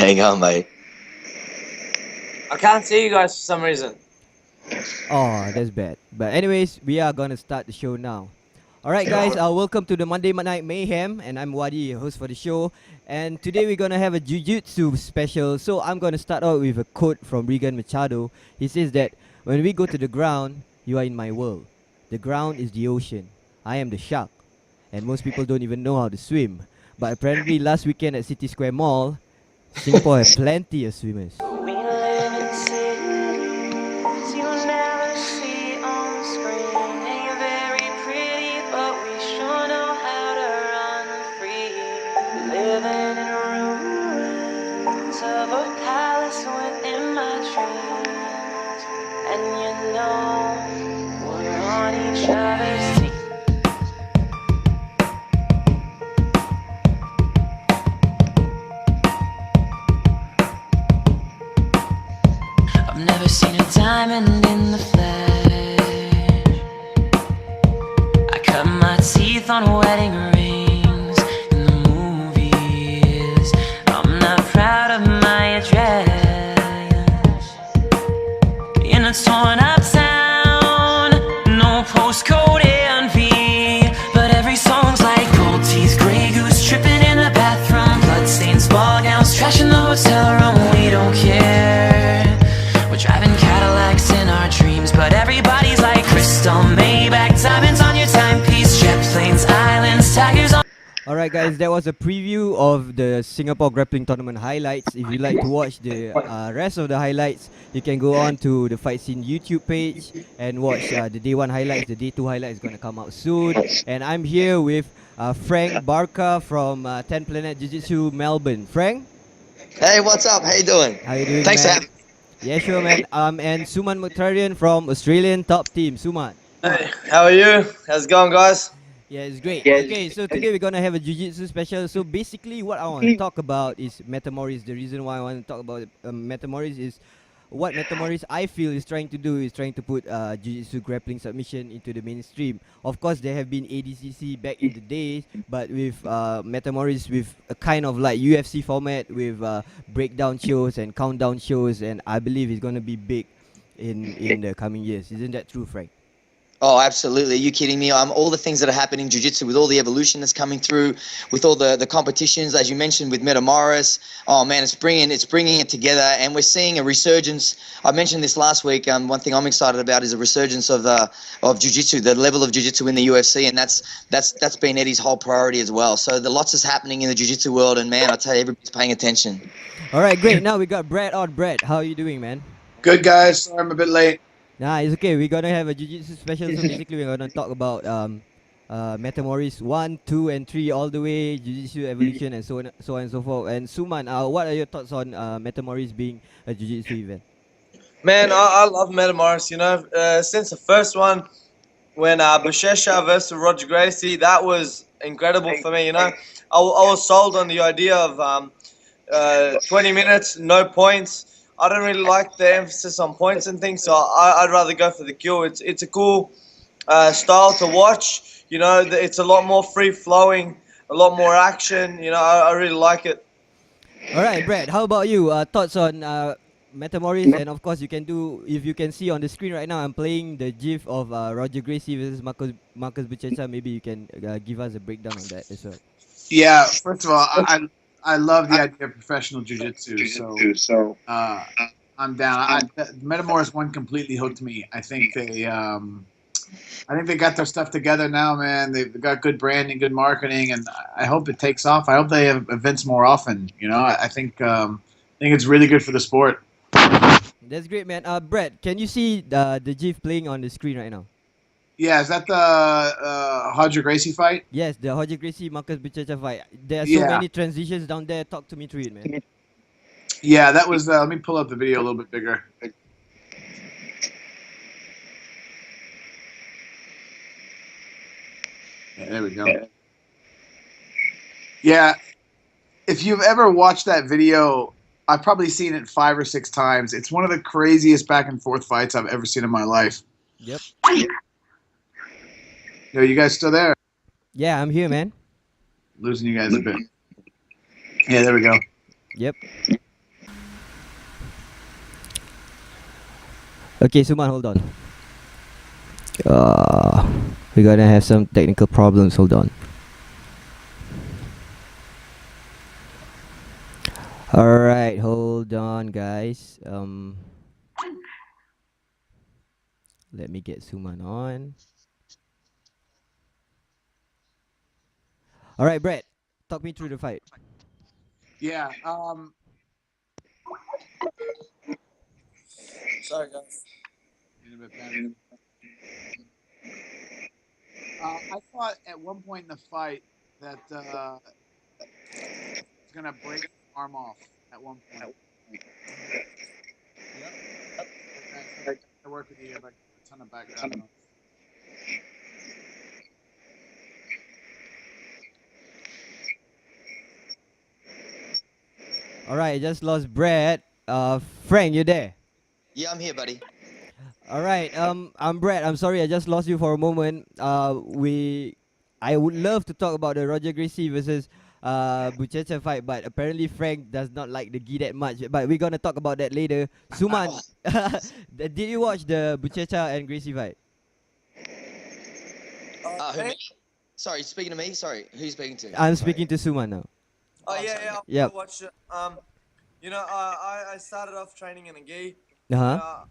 Hang on, mate. I can't see you guys for some reason. Oh, that's bad. But anyways, we are gonna start the show now. Alright guys, welcome to the Monday Night Mayhem, and I'm Wadi, your host for the show. And today we're gonna have a Jiu-Jitsu special. So I'm gonna start out with a quote from Regan Machado. He says that when we go to the ground, you are in my world. The ground is the ocean. I am the shark. And most people don't even know how to swim. But apparently last weekend at City Square Mall, Singapore has plenty of swimmers. We live in cities you never see on the screen. And you're very pretty, but we sure know how to run free. Living in ruins of a palace within my dreams. And you know we're on each other's team. I've never seen a diamond in the flesh. I cut my teeth on wedding rings in the movies. I'm not proud of my address. In a torn up town, no postcode envy. But every song's like gold teeth, grey goose tripping in the bathroom, bloodstains, ball gowns, trash in the hotel room. We don't care. We're driving Cadillacs in our dreams, but everybody's like crystal, Maybach, diamonds on your timepiece, jet planes, islands, tigers on. Alright guys, that was a preview of the Singapore Grappling Tournament highlights. If you'd like to watch the rest of the highlights, you can go on to the Fight Scene YouTube page and watch the Day 1 highlights. The Day 2 highlights is going to come out soon. And I'm here with Frank Barca from 10 Planet Jiu-Jitsu Melbourne. Frank? Hey, what's up? How you doing? How you doing, Thanks man? for having me. Yeah, sure, man. And Suman Mukhtarian from Australian Top Team. Suman. Hey, how are you? How's it going, guys? Yeah, it's great. Okay, so today we're gonna have a Jiu-Jitsu special. So basically, what I want to talk about is Metamoris. The reason why I want to talk about Metamoris is what Metamoris I feel is trying to do is trying to put Jiu-Jitsu grappling submission into the mainstream. Of course, there have been ADCC back in the days, but with Metamoris with a kind of like UFC format with breakdown shows and countdown shows, and I believe it's gonna be big in the coming years. Isn't that true, Frank? Oh, absolutely. Are you kidding me? All the things that are happening in Jiu-Jitsu, with all the evolution that's coming through, with all the competitions, as you mentioned, with Metamoris. Oh, man, it's bringing it together, and we're seeing a resurgence. I mentioned this last week. One thing I'm excited about is a resurgence of Jiu-Jitsu, the level of Jiu-Jitsu in the UFC, and that's been Eddie's whole priority as well. So lots is happening in the Jiu-Jitsu world, and, man, I tell you, everybody's paying attention. All right, great. Now we got Brad on. Brad, how are you doing, man? Good, guys. Sorry I'm a bit late. Nah, it's okay. We're gonna have a Jiu-Jitsu special. So basically, we're gonna talk about Metamoris 1, 2, and 3 all the way, Jiu-Jitsu evolution, and so on and so forth. And Suman, what are your thoughts on Metamoris being a Jiu-Jitsu event? Man, I love Metamoris, you know. Since the first one, when Bushesha versus Roger Gracie, that was incredible for me, you know. I was sold on the idea of 20 minutes, no points. I don't really like the emphasis on points and things, so I'd rather go for the kill. It's a cool style to watch. You know, it's a lot more free-flowing, a lot more action. You know, I really like it. All right, Brad, how about you? Thoughts on Metamoris? And of course, you can do, if you can see on the screen right now, I'm playing the GIF of Roger Gracie versus Marcus Buchecha. Maybe you can give us a breakdown on that as well. Yeah, first of all, I love the idea of professional jiu-jitsu, so I'm down. Metamoris 1 completely hooked me. I think they got their stuff together now, man. They've got good branding, good marketing, and I hope it takes off. I hope they have events more often. You know, I think it's really good for the sport. That's great, man. Brad, can you see the GIF playing on the screen right now? Yeah, is that the Roger Gracie fight? Yes, the Roger Gracie Marcus Buchecha fight. There are so many transitions down there. Talk to me through it, man. Yeah, that was. Let me pull up the video a little bit bigger. Yeah, there we go. Yeah, if you've ever watched that video, I've probably seen it 5 or 6 times. It's one of the craziest back and forth fights I've ever seen in my life. Yep. Yo, you guys still there? Yeah, I'm here, man. Losing you guys a bit. Yeah, there we go. Yep. Okay, Suman, hold on. We're gonna have some technical problems. Hold on. All right, hold on, guys. Let me get Suman on. All right, Brett, talk me through the fight. Yeah. Sorry, guys. In a bit better. I thought at one point in the fight that was gonna break his arm off at one point. Yep. I work with you, like a ton of background noise. All right, I just lost Brett. Frank, you there? Yeah, I'm here, buddy. All right. I'm Brett. I'm sorry, I just lost you for a moment. I would love to talk about the Roger Gracie versus Buchecha fight, but apparently Frank does not like the gi that much. But we're gonna talk about that later. Suman, did you watch the Buchecha and Gracie fight? Who, me? Sorry, speaking to me. Sorry, who you speaking to? I'm Sorry. speaking to Suman now. Oh I'm yeah, sorry. yeah. Yep. I watched it. I started off training in a gi. Uh huh.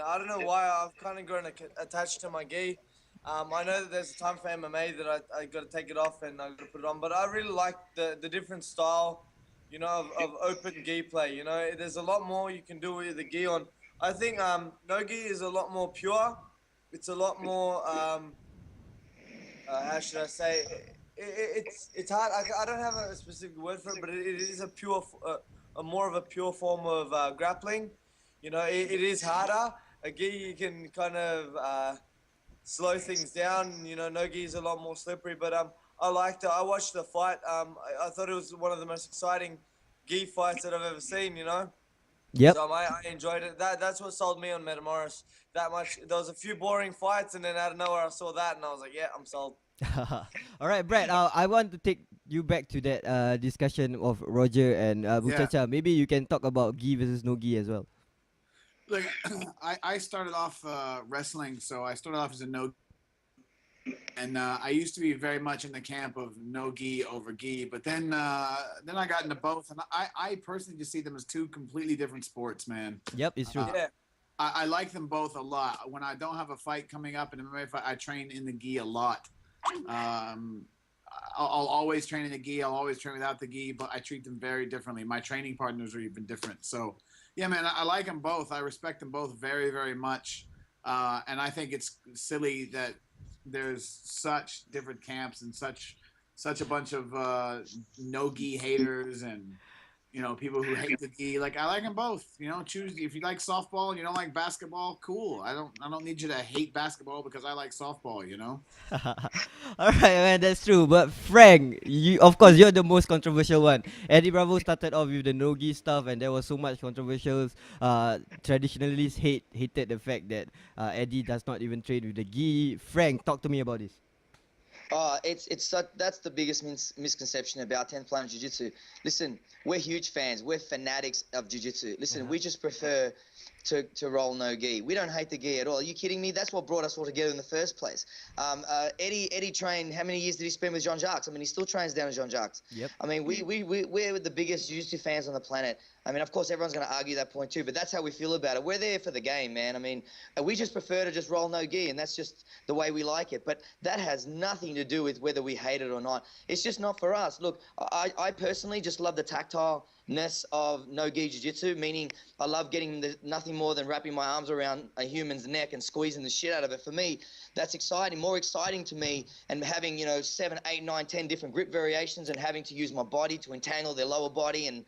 I don't know why I've kind of grown attached to my gi. I know that there's a time for MMA that I got to take it off and I got to put it on, but I really like the different style, of open gi play. There's a lot more you can do with the gi on. I think no gi is a lot more pure. It's a lot more how should I say? It's hard. I don't have a specific word for it, but it is a more of a pure form of grappling. It is harder. A gi you can kind of slow things down. No gi is a lot more slippery, but I liked it. I watched the fight. I thought it was one of the most exciting gi fights that I've ever seen. Yep. So I enjoyed it. That's what sold me on Metamoris that much. There was a few boring fights, and then out of nowhere I saw that, and I was like, yeah, I'm sold. All right, Brett. I want to take you back to that discussion of Roger and Buchecha. Maybe you can talk about gi versus no gi as well. Look, I started off wrestling, so I started off as a no, and I used to be very much in the camp of no gi over gi, but then I got into both, and I personally just see them as two completely different sports, man. Yep, it's true. Yeah. I like them both a lot. When I don't have a fight coming up in MMA fight, I train in the gi a lot. I'll always train in the gi. I'll always train without the gi, but I treat them very differently. My training partners are even different. So, yeah, man, I like them both. I respect them both very, very much. And I think it's silly that there's such different camps and such a bunch of no gi haters and people who hate the gi. Like, I like them both. Choose if you like softball and you don't like basketball. Cool. I don't need you to hate basketball because I like softball. All right, man, that's true. But Frank, of course you're the most controversial one. Eddie Bravo started off with the no-gi stuff, and there was so much controversial. Traditionalists hated the fact that Eddie does not even trade with the gi. Frank, talk to me about this. That's the biggest misconception about 10th Planet Jiu-Jitsu. Listen, we're huge fans. We're fanatics of Jiu-Jitsu. Listen, we just prefer to roll no gi. We don't hate the gi at all. Are you kidding me? That's what brought us all together in the first place. Eddie trained. How many years did he spend with Jean-Jacques? I mean, he still trains down with Jean-Jacques. Yep. I mean, we're the biggest Jiu-Jitsu fans on the planet. I mean, of course, everyone's going to argue that point too, but that's how we feel about it. We're there for the game, man. I mean, we just prefer to just roll no gi, and that's just the way we like it. But that has nothing to do with whether we hate it or not. It's just not for us. Look, I personally just love the tactileness of no gi jiu-jitsu, meaning I love getting nothing more than wrapping my arms around a human's neck and squeezing the shit out of it. For me, that's exciting, more exciting to me, and having 7, 8, 9, 10 different grip variations and having to use my body to entangle their lower body and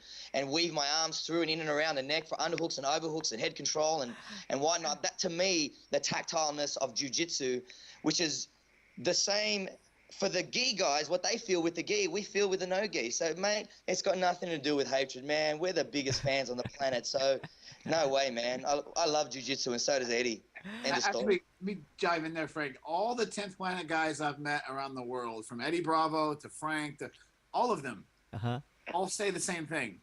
weave my arms through and in and around the neck for underhooks and overhooks and head control and whatnot. That, to me, the tactileness of jiu-jitsu, which is the same for the gi guys, what they feel with the gi, we feel with the no gi. So, mate, it's got nothing to do with hatred, man. We're the biggest fans on the planet. So, no way, man. I love jiu-jitsu, and so does Eddie. Actually, let me dive in there, Frank. All the 10th Planet guys I've met around the world, from Eddie Bravo to Frank to all of them, all say the same thing.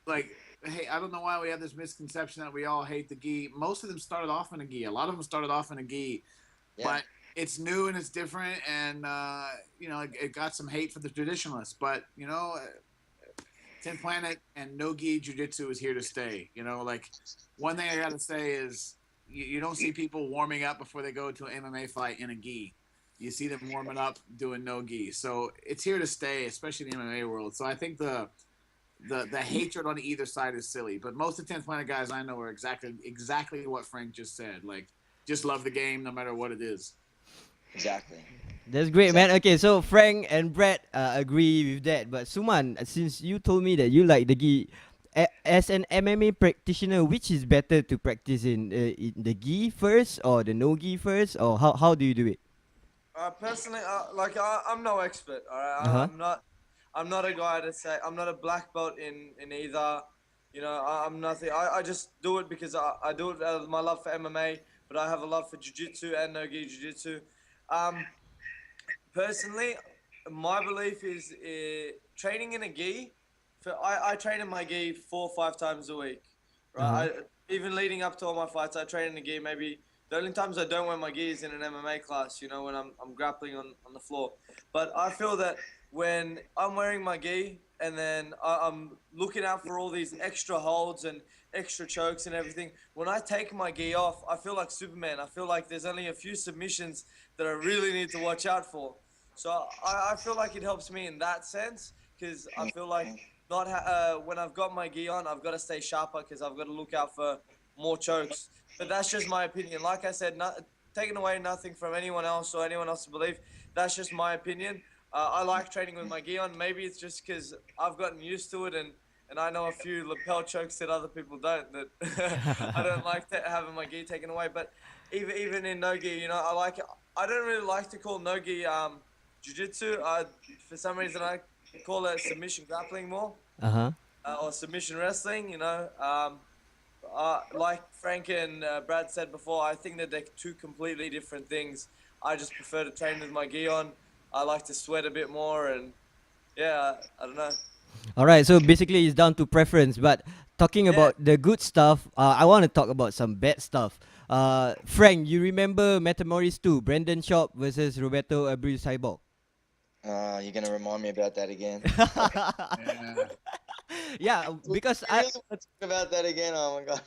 Like, hey, I don't know why we have this misconception that we all hate the gi. Most of them started off in a gi. A lot of them started off in a gi, but it's new and it's different, and it got some hate for the traditionalists. But 10th Planet and no gi jiu-jitsu is here to stay. Like one thing I gotta say is you don't see people warming up before they go to an MMA fight in a gi. You see them warming up doing no gi. So it's here to stay, especially in the MMA world. So I think the hatred on either side is silly. But most of the 10th Planet guys I know are exactly what Frank just said. Like, just love the game no matter what it is. Exactly. That's great, man. Okay, so Frank and Brett agree with that. But Suman, since you told me that you like the gi, as an MMA practitioner, which is better to practice in the gi first or the no gi first, or how do you do it? Personally, I'm no expert. All right, Uh-huh. I'm not a guy to say I'm not a black belt in either. I'm nothing. I just do it because I do it out of my love for MMA, but I have a love for jiu-jitsu and no-gi jiu-jitsu. Personally, my belief is training in a gi. I train in my gi 4 or 5 times a week, Uh-huh. right? Even leading up to all my fights, I train in a gi. Maybe the only times I don't wear my gi is in an MMA class, when I'm grappling on the floor. But I feel that when I'm wearing my gi and then I'm looking out for all these extra holds and extra chokes and everything, when I take my gi off, I feel like Superman. I feel like there's only a few submissions that I really need to watch out for. So I feel like it helps me in that sense because I feel like not when I've got my gi on, I've got to stay sharper because I've got to look out for more chokes. But that's just my opinion. Like I said, taking away nothing from anyone else or anyone else's belief. That's just my opinion. I like training with my gi on. Maybe it's just because I've gotten used to it and I know a few lapel chokes that other people don't. That I don't like having my gi taken away. But even in no gi, I like it. I don't really like to call no gi jiu-jitsu. For some reason, I call it submission grappling more Uh-huh. or submission wrestling. Like Frank and Brad said before, I think that they're two completely different things. I just prefer to train with my gi on. I like to sweat a bit more, and I don't know. All right, so basically it's down to preference. But talking Yeah, about the good stuff, I want to talk about some bad stuff. Frank, you remember Metamoris 2, Brandon Schaub versus Roberto Abreu Cyborg? You're gonna remind me about that again. Yeah. Yeah, because You really want to talk about that again? Oh my god.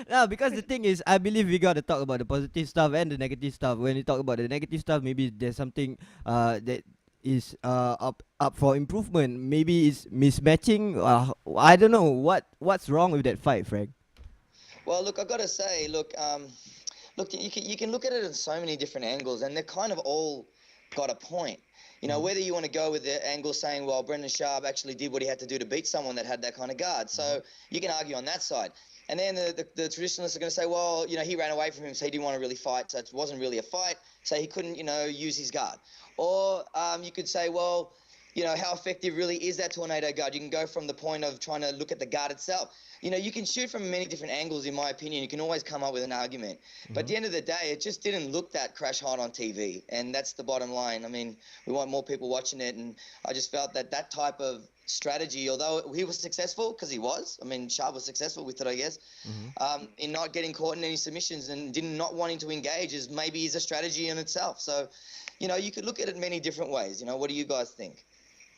no, because the thing is, I believe we gotta talk about the positive stuff and the negative stuff. When you talk about the negative stuff, maybe there's something that is up for improvement. Maybe it's mismatching. I don't know what's wrong with that fight, Frank. Well, look, I gotta say, look, you can look at it in so many different angles, and they're kind of all got a point. Whether you want to go with the angle saying, well, Brendan Schaub actually did what he had to do to beat someone that had that kind of guard. So you can argue on that side. And then the traditionalists are going to say, well, he ran away from him, so he didn't want to really fight, so it wasn't really a fight, so he couldn't, use his guard. Or you could say, well, how effective really is that tornado guard? You can go from the point of trying to look at the guard itself. You can shoot from many different angles, in my opinion. You can always come up with an argument. But at the end of the day, it just didn't look that crash hot on TV. And that's the bottom line. I mean, we want more people watching it. And I just felt that type of strategy, although he was successful, because he was. I mean, Sharp was successful with it, I guess, in not getting caught in any submissions and not wanting to engage is a strategy in itself. So, you could look at it many different ways. What do you guys think?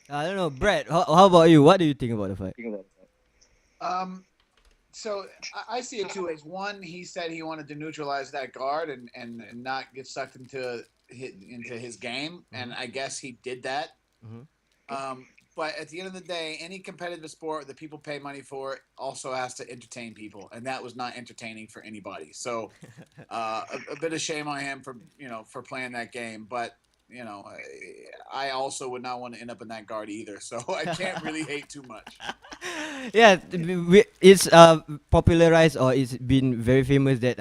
I don't know, Brett. How about you? What do you think about the fight? So I see it two ways. One, he said he wanted to neutralize that guard and not get sucked into his game, and I guess he did that. But at the end of the day, any competitive sport that people pay money for also has to entertain people, and that was not entertaining for anybody. So a bit of shame on him for playing that game, but. I also would not want to end up in that guard either, so I can't really hate too much. Yeah, it's popularized, or it's been very famous that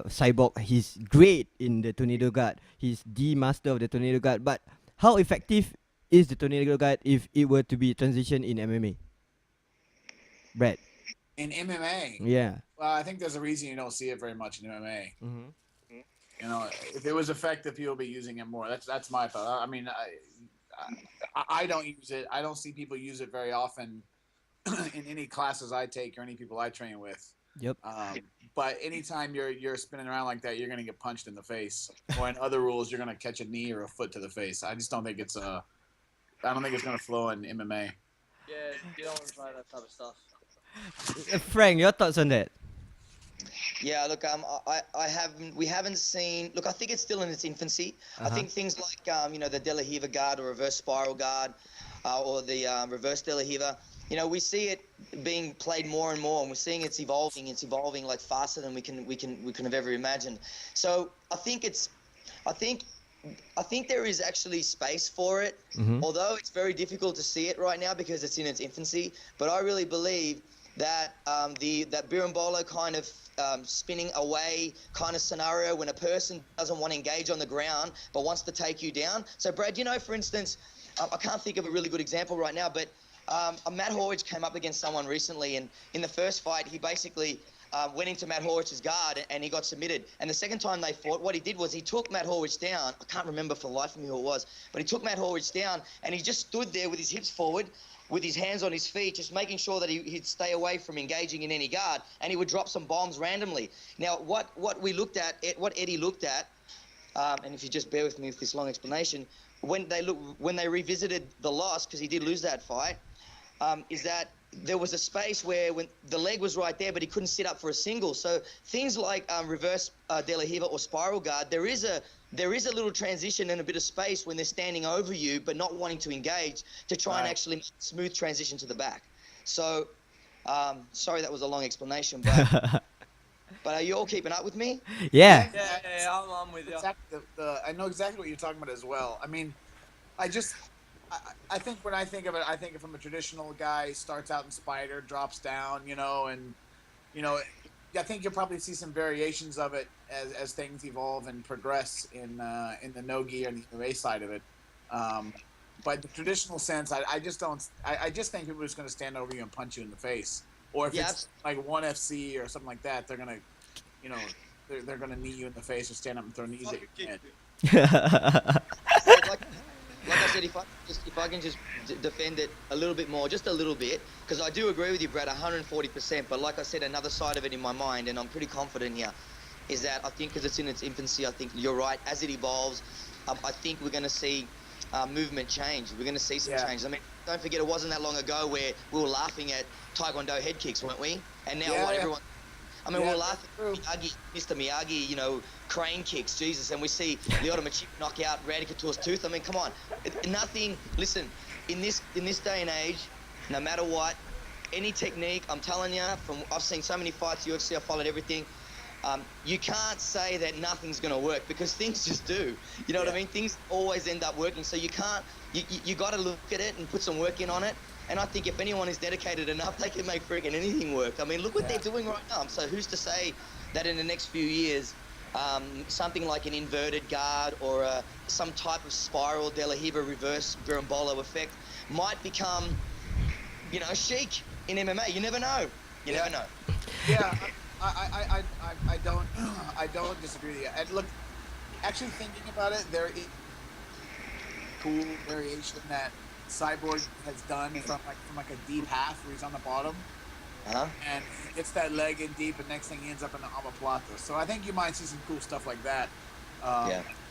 Cyborg, he's great in the tornado guard. He's the master of the tornado guard. But how effective is the tornado guard if it were to be transitioned in MMA? Brett. In MMA, Yeah. well, I think there's a reason you don't see it very much in MMA. If it was effective, people would be using it more. That's my thought. I mean, I don't use it. I don't see people use it very often in any classes I take or any people I train with. Yep. But anytime you're spinning around like that, you're gonna get punched in the face. Or in other rules, you're gonna catch a knee or a foot to the face. I just don't think it's gonna flow in MMA. Yeah, you don't want to try that type of stuff. Frank, your thoughts on that? Yeah, look, we haven't seen. Look, I think it's still in its infancy. I think things like, the De La Riva guard or reverse spiral guard, or the reverse De La Riva. We see it being played more and more, and we're seeing it's evolving. It's evolving like faster than we can have ever imagined. So I think there is actually space for it, although it's very difficult to see it right now because it's in its infancy. But I really believe that that Birimbolo kind of spinning away kind of scenario when a person doesn't want to engage on the ground but wants to take you down. So Brad, for instance, I can't think of a really good example right now, but Matt Horwich came up against someone recently, and in the first fight he basically went into Matt Horwich's guard and he got submitted. And the second time they fought, what he did was he took Matt Horwich down. I can't remember for the life of me who it was, but he took Matt Horwich down and he just stood there with his hips forward, with his hands on his feet, just making sure that he'd stay away from engaging in any guard, and he would drop some bombs randomly. Now, what we looked at, what Eddie looked at, and if you just bear with me with this long explanation, when they revisited the loss, because he did lose that fight, is that there was a space where when the leg was right there, but he couldn't sit up for a single. So things like reverse De La Riva or spiral guard, there is a little transition and a bit of space when they're standing over you, but not wanting to engage, to try and actually make a smooth transition to the back. So, sorry that was a long explanation, but but are you all keeping up with me? Yeah. Yeah, I'm with you. I know exactly what you're talking about as well. I mean, I think when I think of it, I think of from a traditional guy, starts out in spider, drops down, and I think you'll probably see some variations of it as things evolve and progress in the no-gi and the MMA side of it. But the traditional sense, I just don't. I just think people are just going to stand over you and punch you in the face. Or if it's like ONE FC or something like that, they're gonna, they're gonna knee you in the face or stand up and throw knees at your head. Like I said, if I can just defend it a little bit more, just a little bit, because I do agree with you, Brad, 140%. But like I said, another side of it in my mind, and I'm pretty confident here, is that I think because it's in its infancy, I think you're right. As it evolves, I think we're going to see movement change. We're going to see some change. I mean, don't forget, it wasn't that long ago where we were laughing at Taekwondo head kicks, weren't we? And now everyone. I mean, we're laughing at Mr. Miyagi, crane kicks, Jesus, and we see Lyoto Machida knock out Randy Couture's tooth. I mean, come on. Listen, in this day and age, no matter what, any technique, I'm telling you, I've seen so many fights, UFC, I've followed everything, you can't say that nothing's going to work because things just do. You know what I mean? Things always end up working, so you got to look at it and put some work in on it. And I think if anyone is dedicated enough, they can make freaking anything work. I mean, look what they're doing right now. So who's to say that in the next few years, something like an inverted guard or some type of spiral De La Riva reverse Birimbolo effect might become, chic in MMA. You never know. You never know. Yeah, I don't disagree with you. And look, actually thinking about it, there is cool variation that Cyborg has done from a deep half where he's on the bottom, and gets that leg in deep, and next thing he ends up in the omoplata. So I think you might see some cool stuff like that.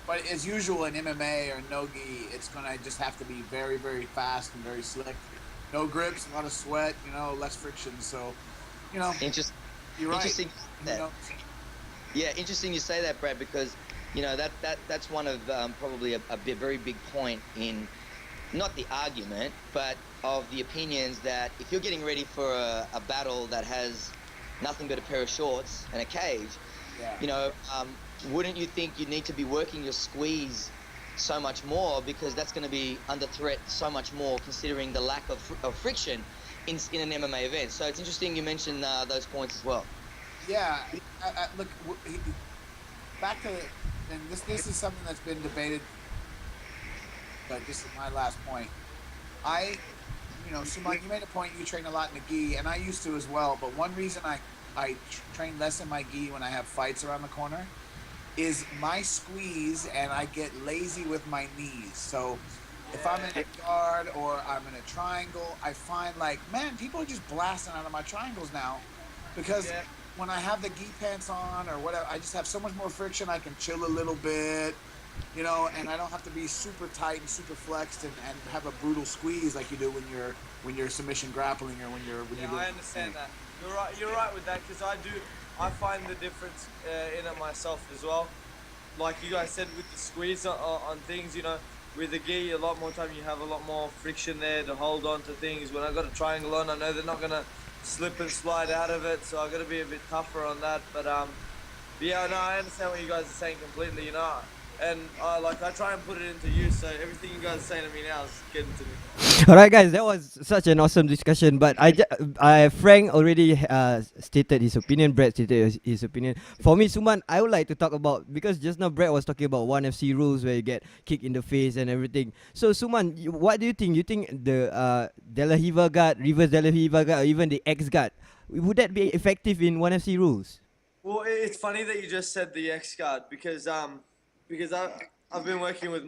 But as usual in MMA or no-gi, it's gonna just have to be very, very fast and very slick. No grips, a lot of sweat, less friction. So, you're right. Interesting. Interesting you say that, Brad, because that's one of probably a very big point in. Not the argument, but of the opinions that if you're getting ready for a battle that has nothing but a pair of shorts and a cage, wouldn't you think you need to be working your squeeze so much more, because that's going to be under threat so much more considering the lack of friction in an MMA event. So it's interesting you mentioned those points as well. Yeah, look, back to, and this is something that's been debated, but this is my last point. Suman, you made a point, you train a lot in the gi, and I used to as well, but one reason I train less in my gi when I have fights around the corner is my squeeze, and I get lazy with my knees. So if I'm in a guard or I'm in a triangle, I find like, man, people are just blasting out of my triangles now because when I have the gi pants on or whatever, I just have so much more friction. I can chill a little bit, you know, and I don't have to be super tight and super flexed and have a brutal squeeze like you do when you're submission grappling or when you're I understand that. You're right with that, because I find the difference in it myself as well. Like you guys said, with the squeeze on things, you know, with the gi, a lot more time you have a lot more friction there to hold on to things. When I got a triangle on, I know they're not gonna slip and slide out of it, so I got to be a bit tougher on that. But yeah, no, I understand what you guys are saying completely, you know. And I try and put it into use, so everything you guys are saying to me now is getting to me. All right, guys, that was such an awesome discussion. But Frank already stated his opinion. Brett stated his opinion. For me, Suman, I would like to talk about, because just now Brett was talking about 1FC rules where you get kicked in the face and everything. So Suman, what do you think? You think the De La Riva guard, reverse De La Riva guard, or even the X guard, would that be effective in 1FC rules? Well, it's funny that you just said the X guard, because I've been working with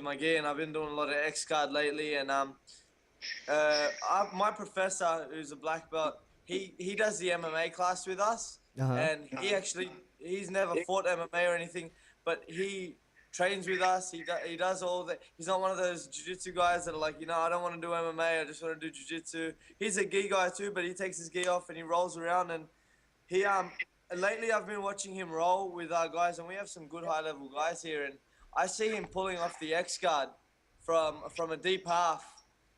my gi, and I've been doing a lot of X guard lately, and my professor, who's a black belt, he does the MMA class with us, and he's never fought MMA or anything, but he trains with us. He does all that. He's not one of those jiu-jitsu guys that are like, you know, I don't want to do MMA, I just want to do jiu-jitsu. He's a gi guy too, but he takes his gi off and he rolls around, and he lately I've been watching him roll with our guys, and we have some good high-level guys here, and I see him pulling off the X guard from a deep half.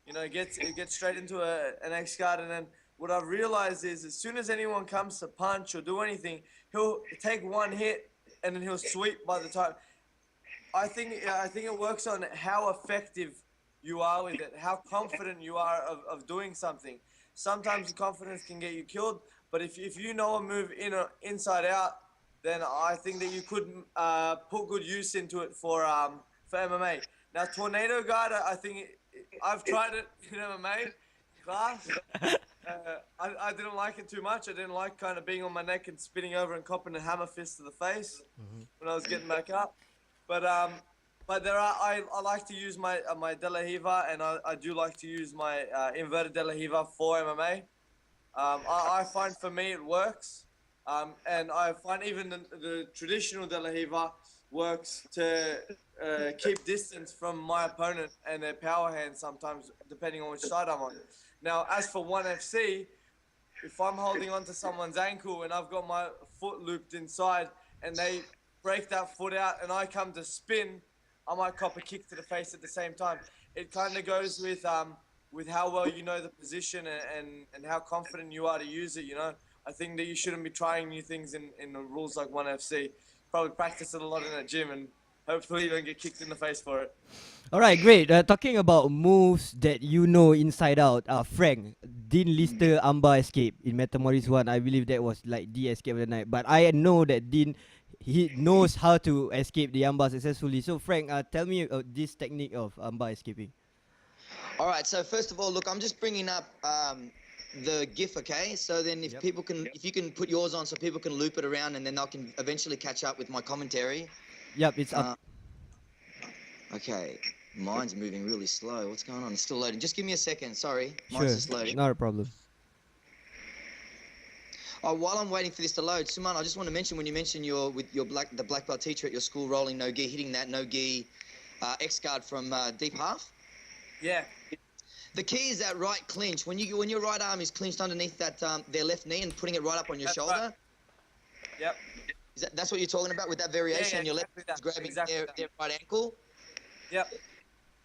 You know, gets straight into an X guard, and then what I've realized is, as soon as anyone comes to punch or do anything, he'll take one hit and then he'll sweep by the time. I think it works on how effective you are with it, how confident you are of doing something. Sometimes the confidence can get you killed, but if you know a move inside out, then I think that you could put good use into it for MMA. Now, tornado guard, I think I've tried it in MMA class. I didn't like it too much. I didn't like kind of being on my neck and spinning over and copping a hammer fist to the face when I was getting back up. But I like to use my De La Riva, and I do like to use my inverted De La Riva for MMA. I find for me it works. And I find even the traditional De La Riva works to keep distance from my opponent and their power hands sometimes, depending on which side I'm on. Now, as for 1FC, if I'm holding onto someone's ankle and I've got my foot looped inside and they break that foot out and I come to spin, I might cop a kick to the face at the same time. It kind of goes with how well you know the position and how confident you are to use it, you know. I think that you shouldn't be trying new things in the rules like 1FC. Probably practice it a lot in a gym, and hopefully you don't get kicked in the face for it. All right, great. Talking about moves that you know inside out, Frank, Dean Lister Armbar escape in Metamoris 1. I believe that was like the escape of the night. But I know that Dean, he knows how to escape the armbar successfully. So Frank, tell me this technique of armbar escaping. All right, so first of all, look, I'm just bringing up the GIF, okay? So then if people can, if you can put yours on so people can loop it around, and then I can eventually catch up with my commentary. Yep, it's up. Okay, mine's moving really slow. What's going on? It's still loading. Just give me a second, sorry. Sure, Mine's just loading. not a problem. Oh, while I'm waiting for this to load, Suman, I just want to mention, when you mentioned the black belt teacher at your school rolling no gi, hitting that no gi X guard from deep half. Yeah. The key is that right clinch. When your right arm is clinched underneath that their left knee and putting it right up on your shoulder. Right. Yep. That's what you're talking about with that variation? Yeah, on your left is grabbing their right ankle. Yep.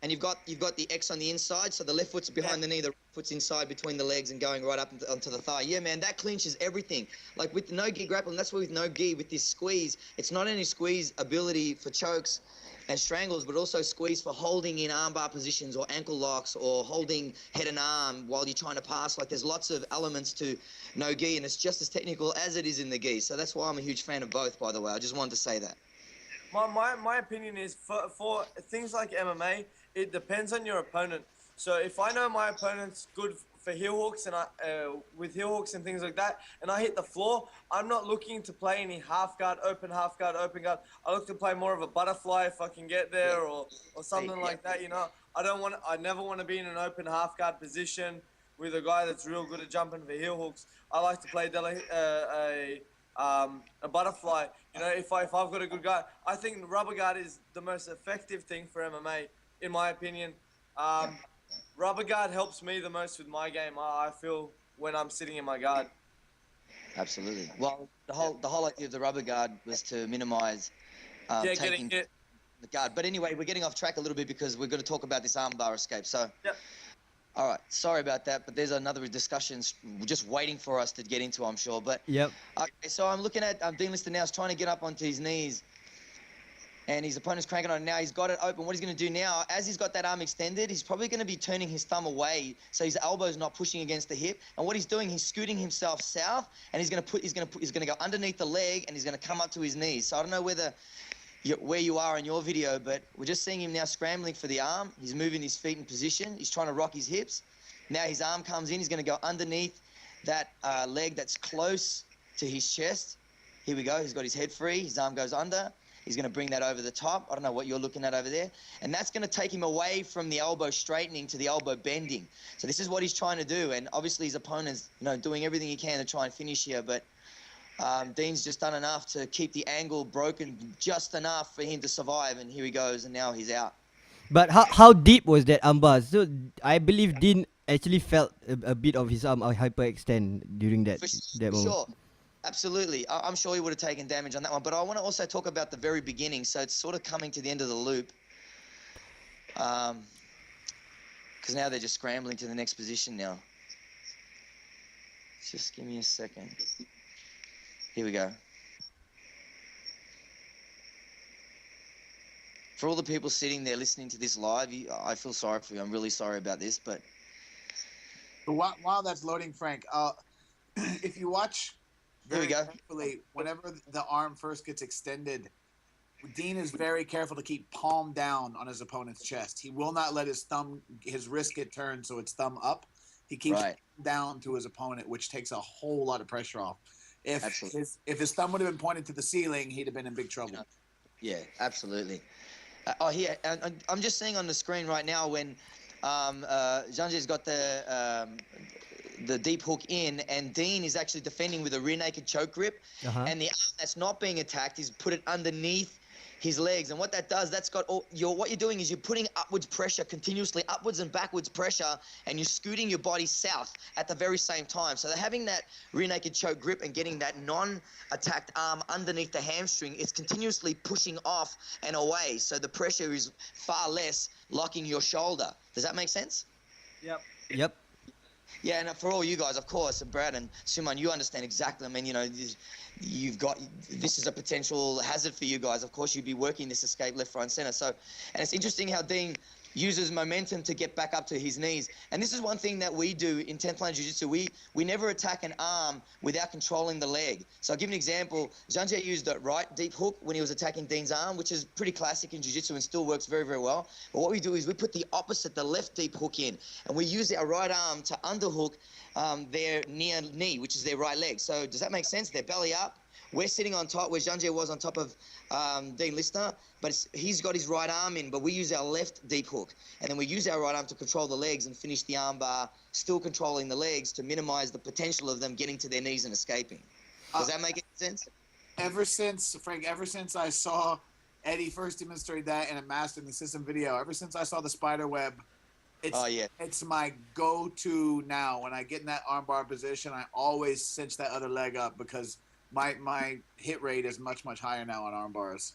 And you've got the X on the inside, so the left foot's behind the knee, the right foot's inside between the legs and going right up onto the thigh. Yeah, man, that clinches everything. Like with the no-gi grappling, that's why with no-gi, with this squeeze, it's not only squeeze ability for chokes and strangles, but also squeeze for holding in armbar positions or ankle locks or holding head and arm while you're trying to pass. Like there's lots of elements to no-gi, and it's just as technical as it is in the gi. So that's why I'm a huge fan of both, by the way. I just wanted to say that. My opinion is for things like MMA, it depends on your opponent. So if I know my opponent's good for heel hooks and with heel hooks and things like that, and I hit the floor, I'm not looking to play any half guard, open guard. I look to play more of a butterfly if I can get there, or something like that. You know, I never want to be in an open half guard position with a guy that's real good at jumping for heel hooks. I like to play a butterfly. You know, if I've got a good guard, I think the rubber guard is the most effective thing for MMA, in my opinion. Rubber guard helps me the most with my game. I feel when I'm sitting in my guard. Absolutely. Well, the whole idea of the rubber guard was to minimize taking getting the guard. But anyway, we're getting off track a little bit because we're going to talk about this armbar escape. So, yep. All right. Sorry about that, but there's another discussion just waiting for us to get into, I'm sure. But Yep. Okay, so I'm looking at Dean Lister now. He's trying to get up onto his knees. And his opponent's cranking on it now. He's got it open. What he's going to do now, as he's got that arm extended, he's probably going to be turning his thumb away so his elbow's not pushing against the hip. And what he's doing, he's scooting himself south, and he's going to go underneath the leg, and he's going to come up to his knees. So I don't know where you are in your video, but we're just seeing him now scrambling for the arm. He's moving his feet in position. He's trying to rock his hips. Now his arm comes in. He's going to go underneath that leg that's close to his chest. Here we go. He's got his head free. His arm goes under. He's going to bring that over the top. I don't know what you're looking at over there. And that's going to take him away from the elbow straightening to the elbow bending. So this is what he's trying to do. And obviously his opponent's, doing everything he can to try and finish here. But Dean's just done enough to keep the angle broken just enough for him to survive. And here he goes. And now he's out. But how deep was that armbar? So I believe Dean actually felt a bit of his arm hyperextend during that moment. Sure. Absolutely. I'm sure he would have taken damage on that one. But I want to also talk about the very beginning. So it's sort of coming to the end of the loop. Because now they're just scrambling to the next position now. Just give me a second. Here we go. For all the people sitting there listening to this live, I feel sorry for you. I'm really sorry about this. But while that's loading, Frank, if you watch... Here we go. Carefully, whenever the arm first gets extended, Dean is very careful to keep palm down on his opponent's chest. He will not let his wrist get turned so it's thumb up. He keeps down to his opponent, which takes a whole lot of pressure off. If his thumb would have been pointed to the ceiling, he'd have been in big trouble. Yeah, absolutely. Here, I'm just seeing on the screen right now when Janje's got the deep hook in, and Dean is actually defending with a rear naked choke grip, and the arm that's not being attacked is put it underneath his legs. And what that does, that's got what you're doing is you're putting upwards pressure continuously, upwards and backwards pressure, and you're scooting your body south at the very same time. So they're having that rear naked choke grip and getting that non-attacked arm underneath the hamstring. It's continuously pushing off and away, so the pressure is far less locking your shoulder. Does that make sense? Yep. Yeah, and for all you guys, of course, Brad and Suman, you understand exactly. I mean, you've got this is a potential hazard for you guys. Of course, you'd be working this escape left, right, and center. So, and it's interesting how Dean uses momentum to get back up to his knees. And this is one thing that we do in 10th Line Jiu-Jitsu. We never attack an arm without controlling the leg. So I'll give you an example. Janje used the right deep hook when he was attacking Dean's arm, which is pretty classic in Jiu-Jitsu and still works very, very well. But what we do is we put the opposite, the left deep hook in, and we use our right arm to underhook their near knee, which is their right leg. So does that make sense? They're belly up. We're sitting on top where Janje was on top of Dean Lister, but he's got his right arm in, but we use our left deep hook. And then we use our right arm to control the legs and finish the arm bar, still controlling the legs to minimize the potential of them getting to their knees and escaping. Does that make any sense? Ever since I saw Eddie first demonstrate that in a Master in the System video, ever since I saw the spider web, it's my go-to now. When I get in that armbar position, I always cinch that other leg up because my hit rate is much, much higher now on arm bars.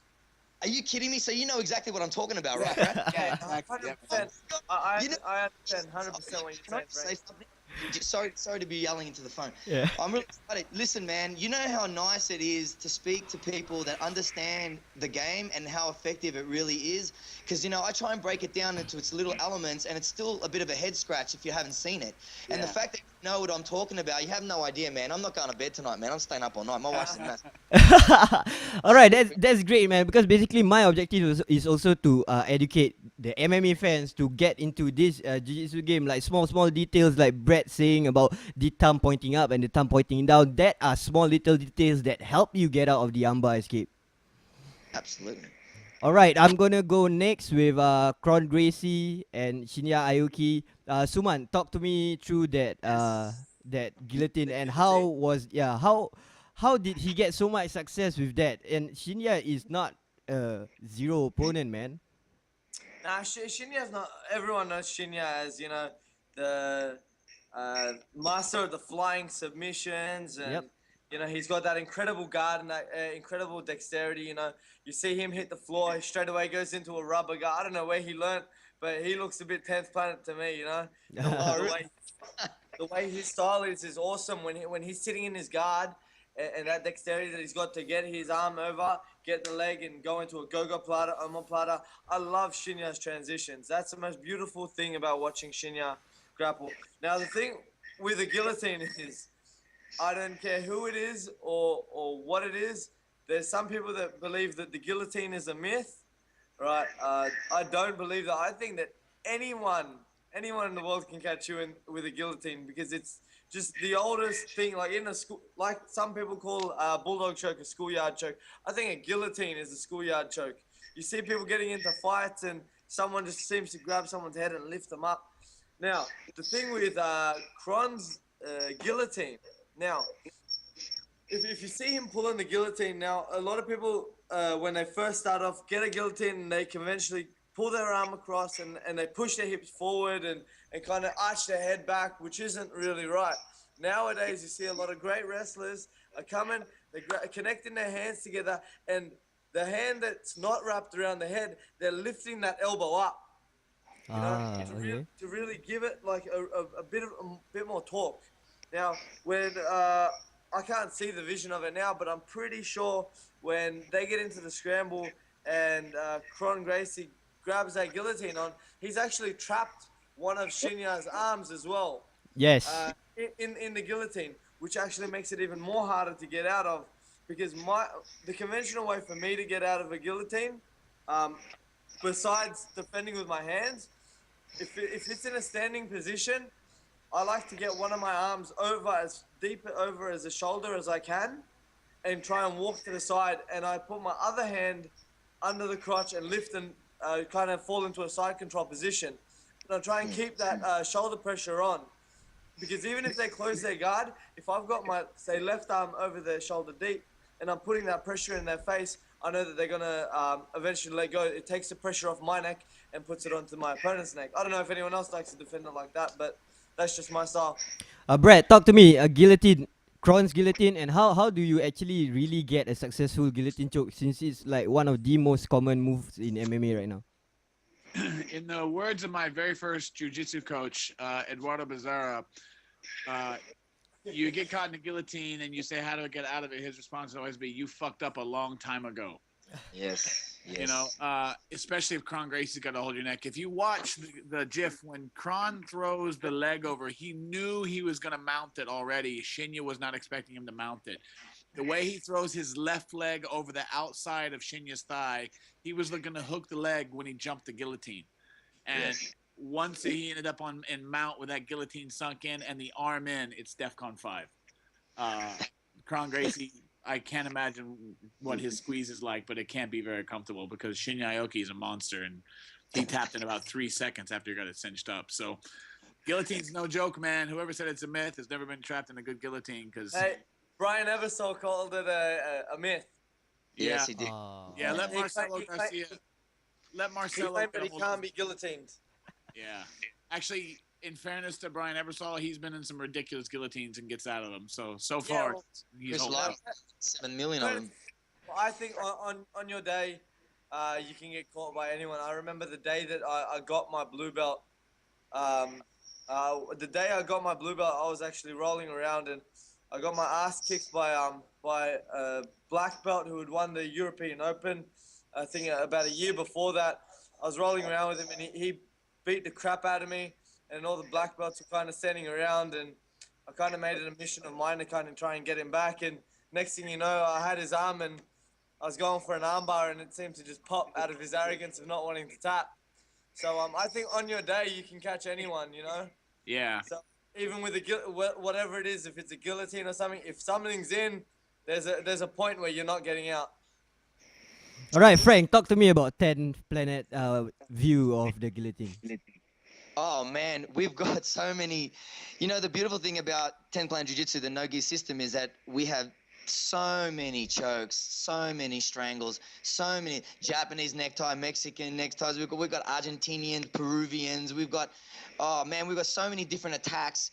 Are you kidding me? So you know exactly what I'm talking about, right? Yeah, exactly. 100%. I understand 100% what you're saying, Frank. Sorry to be yelling into the phone. Yeah. I'm really excited. Listen, man, you know how nice it is to speak to people that understand the game and how effective it really is? Because, I try and break it down into its little elements, and it's still a bit of a head scratch if you haven't seen it. And the fact that you know what I'm talking about, you have no idea, man. I'm not going to bed tonight, man. I'm staying up all night. My wife's in that. All right, that's great, man. Because basically my objective is also to educate the MMA fans to get into this jiu-jitsu game, like small details like Brad that saying about the thumb pointing up and the thumb pointing down. That are small little details that help you get out of the armbar escape. Absolutely. All right, I'm gonna go next with Kron Gracie and Shinya Aoki. Suman, talk to me through that guillotine and how did he get so much success with that? And Shinya is not a zero opponent, man. Nah, Shinya's not. Everyone knows Shinya as the master of the flying submissions, and Yep. he's got that incredible guard and that incredible dexterity. You see him hit the floor, he straight away goes into a rubber guard. I don't know where he learned, but he looks a bit 10th planet to me. The way his style is awesome. When he's sitting in his guard, and that dexterity that he's got to get his arm over, get the leg, and go into a go-go plata, omoplata. I love Shinya's transitions. That's the most beautiful thing about watching Shinya grapple. Now, the thing with the guillotine is, I don't care who it is or what it is. There's some people that believe that the guillotine is a myth, right? I don't believe that. I think that anyone in the world can catch you with a guillotine, because it's just the oldest thing. Like in a school, like some people call bulldog choke a schoolyard choke. I think a guillotine is a schoolyard choke. You see people getting into fights and someone just seems to grab someone's head and lift them up. Now, the thing with Kron's guillotine, now, if you see him pulling the guillotine, now, a lot of people, when they first start off, get a guillotine, they conventionally pull their arm across and they push their hips forward and kind of arch their head back, which isn't really right. Nowadays, you see a lot of great wrestlers are coming, they're connecting their hands together, and the hand that's not wrapped around the head, they're lifting that elbow up. To really give it like a bit more torque. Now, when I can't see the vision of it now, but I'm pretty sure when they get into the scramble and Kron Gracie grabs that guillotine on, he's actually trapped one of Shinya's arms as well. Yes. In the guillotine, which actually makes it even more harder to get out of, because the conventional way for me to get out of a guillotine, besides defending with my hands, if it's in a standing position, I like to get one of my arms as deep over as the shoulder as I can, and try and walk to the side, and I put my other hand under the crotch and lift and kind of fall into a side control position. And I try and keep that shoulder pressure on, because even if they close their guard, if I've got my, say, left arm over their shoulder deep and I'm putting that pressure in their face, I know that they're going to eventually let go. It takes the pressure off my neck and puts it onto my opponent's neck. I don't know if anyone else likes to defend it like that, but that's just my style. Brad, talk to me. A guillotine, Kron's guillotine, and how do you actually really get a successful guillotine choke, since it's like one of the most common moves in MMA right now? In the words of my very first jiu-jitsu coach, Eduardo Bezerra, you get caught in a guillotine and you say, how do I get out of it? His response would always be, you fucked up a long time ago. Yes. You know, especially if Kron Gracie's got to hold your neck. If you watch the GIF, when Kron throws the leg over, he knew he was going to mount it already. Shinya was not expecting him to mount it. The way he throws his left leg over the outside of Shinya's thigh, he was looking to hook the leg when he jumped the guillotine. And once he ended up in mount with that guillotine sunk in and the arm in, it's DEFCON 5. Kron Gracie, I can't imagine what his squeeze is like, but it can't be very comfortable, because Shinya Aoki is a monster, and he tapped in about 3 seconds after he got it cinched up. So guillotine's no joke, man. Whoever said it's a myth has never been trapped in a good guillotine. Because Brian Eversole called it a myth. Yes, he did. Yeah, let Marcelo Garcia. Let Marcelo. But he can't be guillotined. Yeah, actually, in fairness to Brian Eversole, he's been in some ridiculous guillotines and gets out of them. So far, he's holding up. 7 million of them. I think on your day, you can get caught by anyone. I remember the day that I got my blue belt. The day I got my blue belt, I was actually rolling around and I got my ass kicked by a black belt who had won the European Open. I think about a year before that. I was rolling around with him and he beat the crap out of me, and all the black belts were kind of standing around, and I kind of made it a mission of mine to kind of try and get him back. And next thing you know, I had his arm and I was going for an armbar, and it seemed to just pop out of his arrogance of not wanting to tap. So I think on your day you can catch anyone, you know. Yeah. So even with whatever it is, if it's a guillotine or something, if something's in, there's a point where you're not getting out. All right, Frank, talk to me about 10 planet view of the guillotine. Oh man, we've got so many. You know, the beautiful thing about 10 Plan Jiu-Jitsu, the no-gi system, is that we have so many chokes, so many strangles, so many Japanese necktie, Mexican neckties. We've got Argentinians, Peruvians. Oh man, we've got so many different attacks.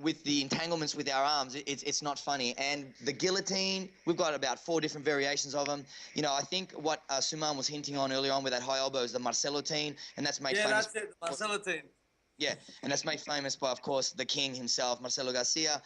With the entanglements with our arms, it's not funny. And the guillotine, we've got about 4 different variations of them. You know, I think what Suman was hinting on earlier on with that high elbow is the Marcelotine, and that's made famous. That's it, the Marcelotine. Yeah, and that's made famous by, of course, the king himself, Marcelo Garcia,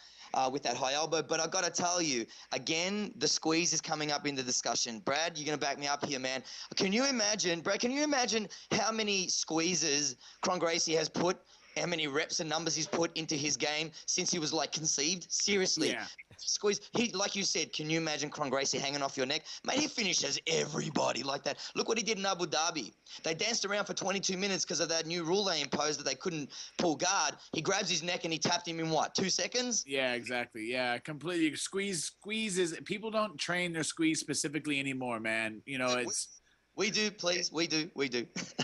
with that high elbow. But I got to tell you, again, the squeeze is coming up in the discussion. Brad, you're going to back me up here, man. Can you imagine how many squeezes Kron Gracie has put, how many reps and numbers he's put into his game since he was like conceived? Seriously. Yeah. Squeeze. He, like you said, can you imagine Kron Gracie hanging off your neck? Mate, he finishes everybody like that. Look what he did in Abu Dhabi. They danced around for 22 minutes because of that new rule they imposed that they couldn't pull guard. He grabs his neck and he tapped him in what, 2 seconds? Yeah, exactly. Yeah, completely. Squeezes. People don't train their squeeze specifically anymore, man. You know, it's. We do, please. We do.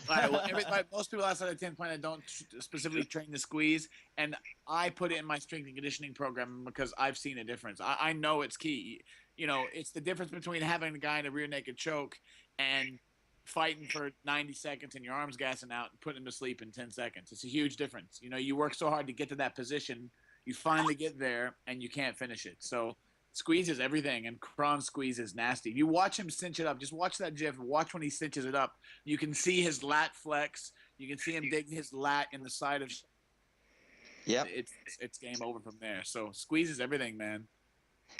All right, well, most people outside of 10 Planet don't specifically train the squeeze, and I put it in my strength and conditioning program because I've seen a difference. I know it's key. You know, it's the difference between having a guy in a rear naked choke and fighting for 90 seconds and your arms gassing out and putting him to sleep in 10 seconds. It's a huge difference. You know, you work so hard to get to that position, you finally get there, and you can't finish it. So squeezes everything, and Kron squeeze is nasty. If you watch him cinch it up, just watch that GIF, watch when he cinches it up. You can see his lat flex. You can see him digging his lat in the side of. Yeah. It's game over from there. So squeezes everything, man.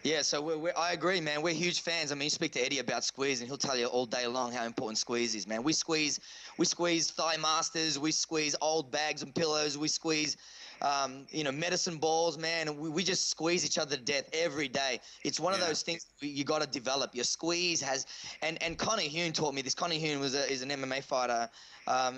Yeah, so I agree, man. We're huge fans. I mean, you speak to Eddie about squeeze, and he'll tell you all day long how important squeeze is, man. We squeeze thigh masters, we squeeze old bags and pillows, we squeeze, medicine balls, man. And we just squeeze each other to death every day. It's one of those things you got to develop. Your squeeze has, and Conor Hume taught me this. Conor Hume is an MMA fighter.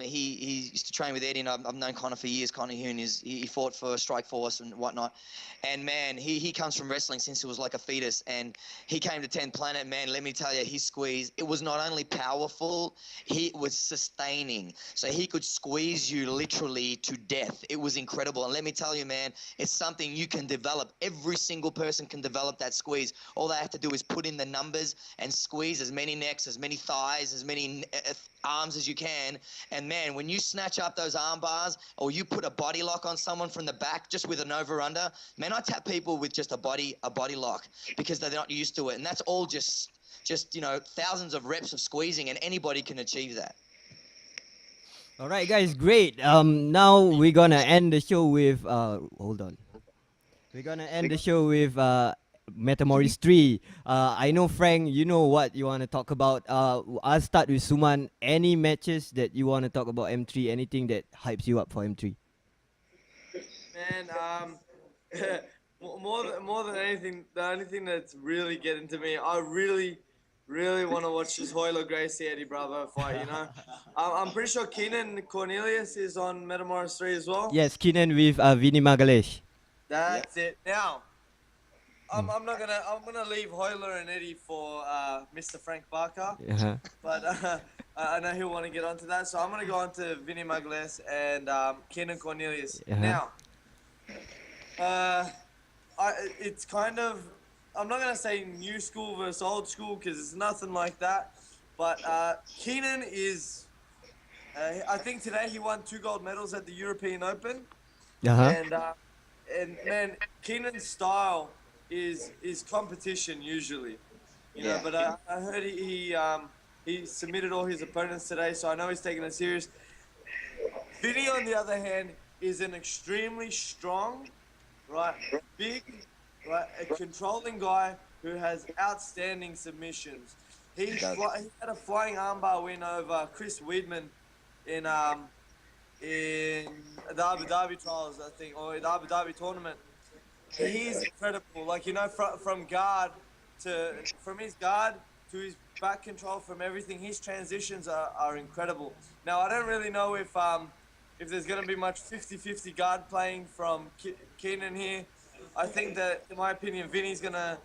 He used to train with Eddie, and I've known Conor for years. Conor Hume he fought for Strike Force and whatnot. And man, he comes from wrestling since he was like a fetus, and he came to 10 Planet, man. Let me tell you, his squeeze, it was not only powerful, he was sustaining. So he could squeeze you literally to death. It was incredible. And let me tell you, man, it's something you can develop. Every single person can develop that squeeze. All they have to do is put in the numbers and squeeze as many necks, as many thighs, as many arms as you can. And man, when you snatch up those arm bars, or you put a body lock on someone from the back just with an over under, man, I tap people with just a body lock because they're not used to it. And that's all just thousands of reps of squeezing, and anybody can achieve that. All right, guys, great. Now we're gonna end the show with hold on. We're gonna end the show with Metamoris 3. I know, Frank, you know what you want to talk about. I'll start with Suman. Any matches that you want to talk about M3? Anything that hypes you up for M3? Man, more than anything, the only thing that's really getting to me, I really want to watch this Hoyler Gracie Eddie Bravo fight. You know, I'm pretty sure Keenan Cornelius is on Metamoris 3 as well. Yes, Keenan with Vinny Magalesh. That's it. Now, I'm gonna leave Hoyler and Eddie for Mr. Frank Barker, but I know he'll want to get onto that, so I'm gonna go on to Vinny Magales and Kenan Cornelius. Now, it's kind of, I'm not gonna say new school versus old school because it's nothing like that, but Kenan is, I think today he won 2 gold medals at the European Open, and man, Kenan's style is competition usually, you know. But I heard he submitted all his opponents today, so I know he's taking it serious. Vinny, on the other hand, is an extremely strong, big, a controlling guy who has outstanding submissions. He had a flying armbar win over Chris Weidman in the Abu Dhabi trials, I think, or the Abu Dhabi tournament. He's incredible. Like, you know, from his guard to his back control, from everything, his transitions are incredible. Now, I don't really know if if there's going to be much 50-50 guard playing from Keenan here. I think that, in my opinion, Vinny's going to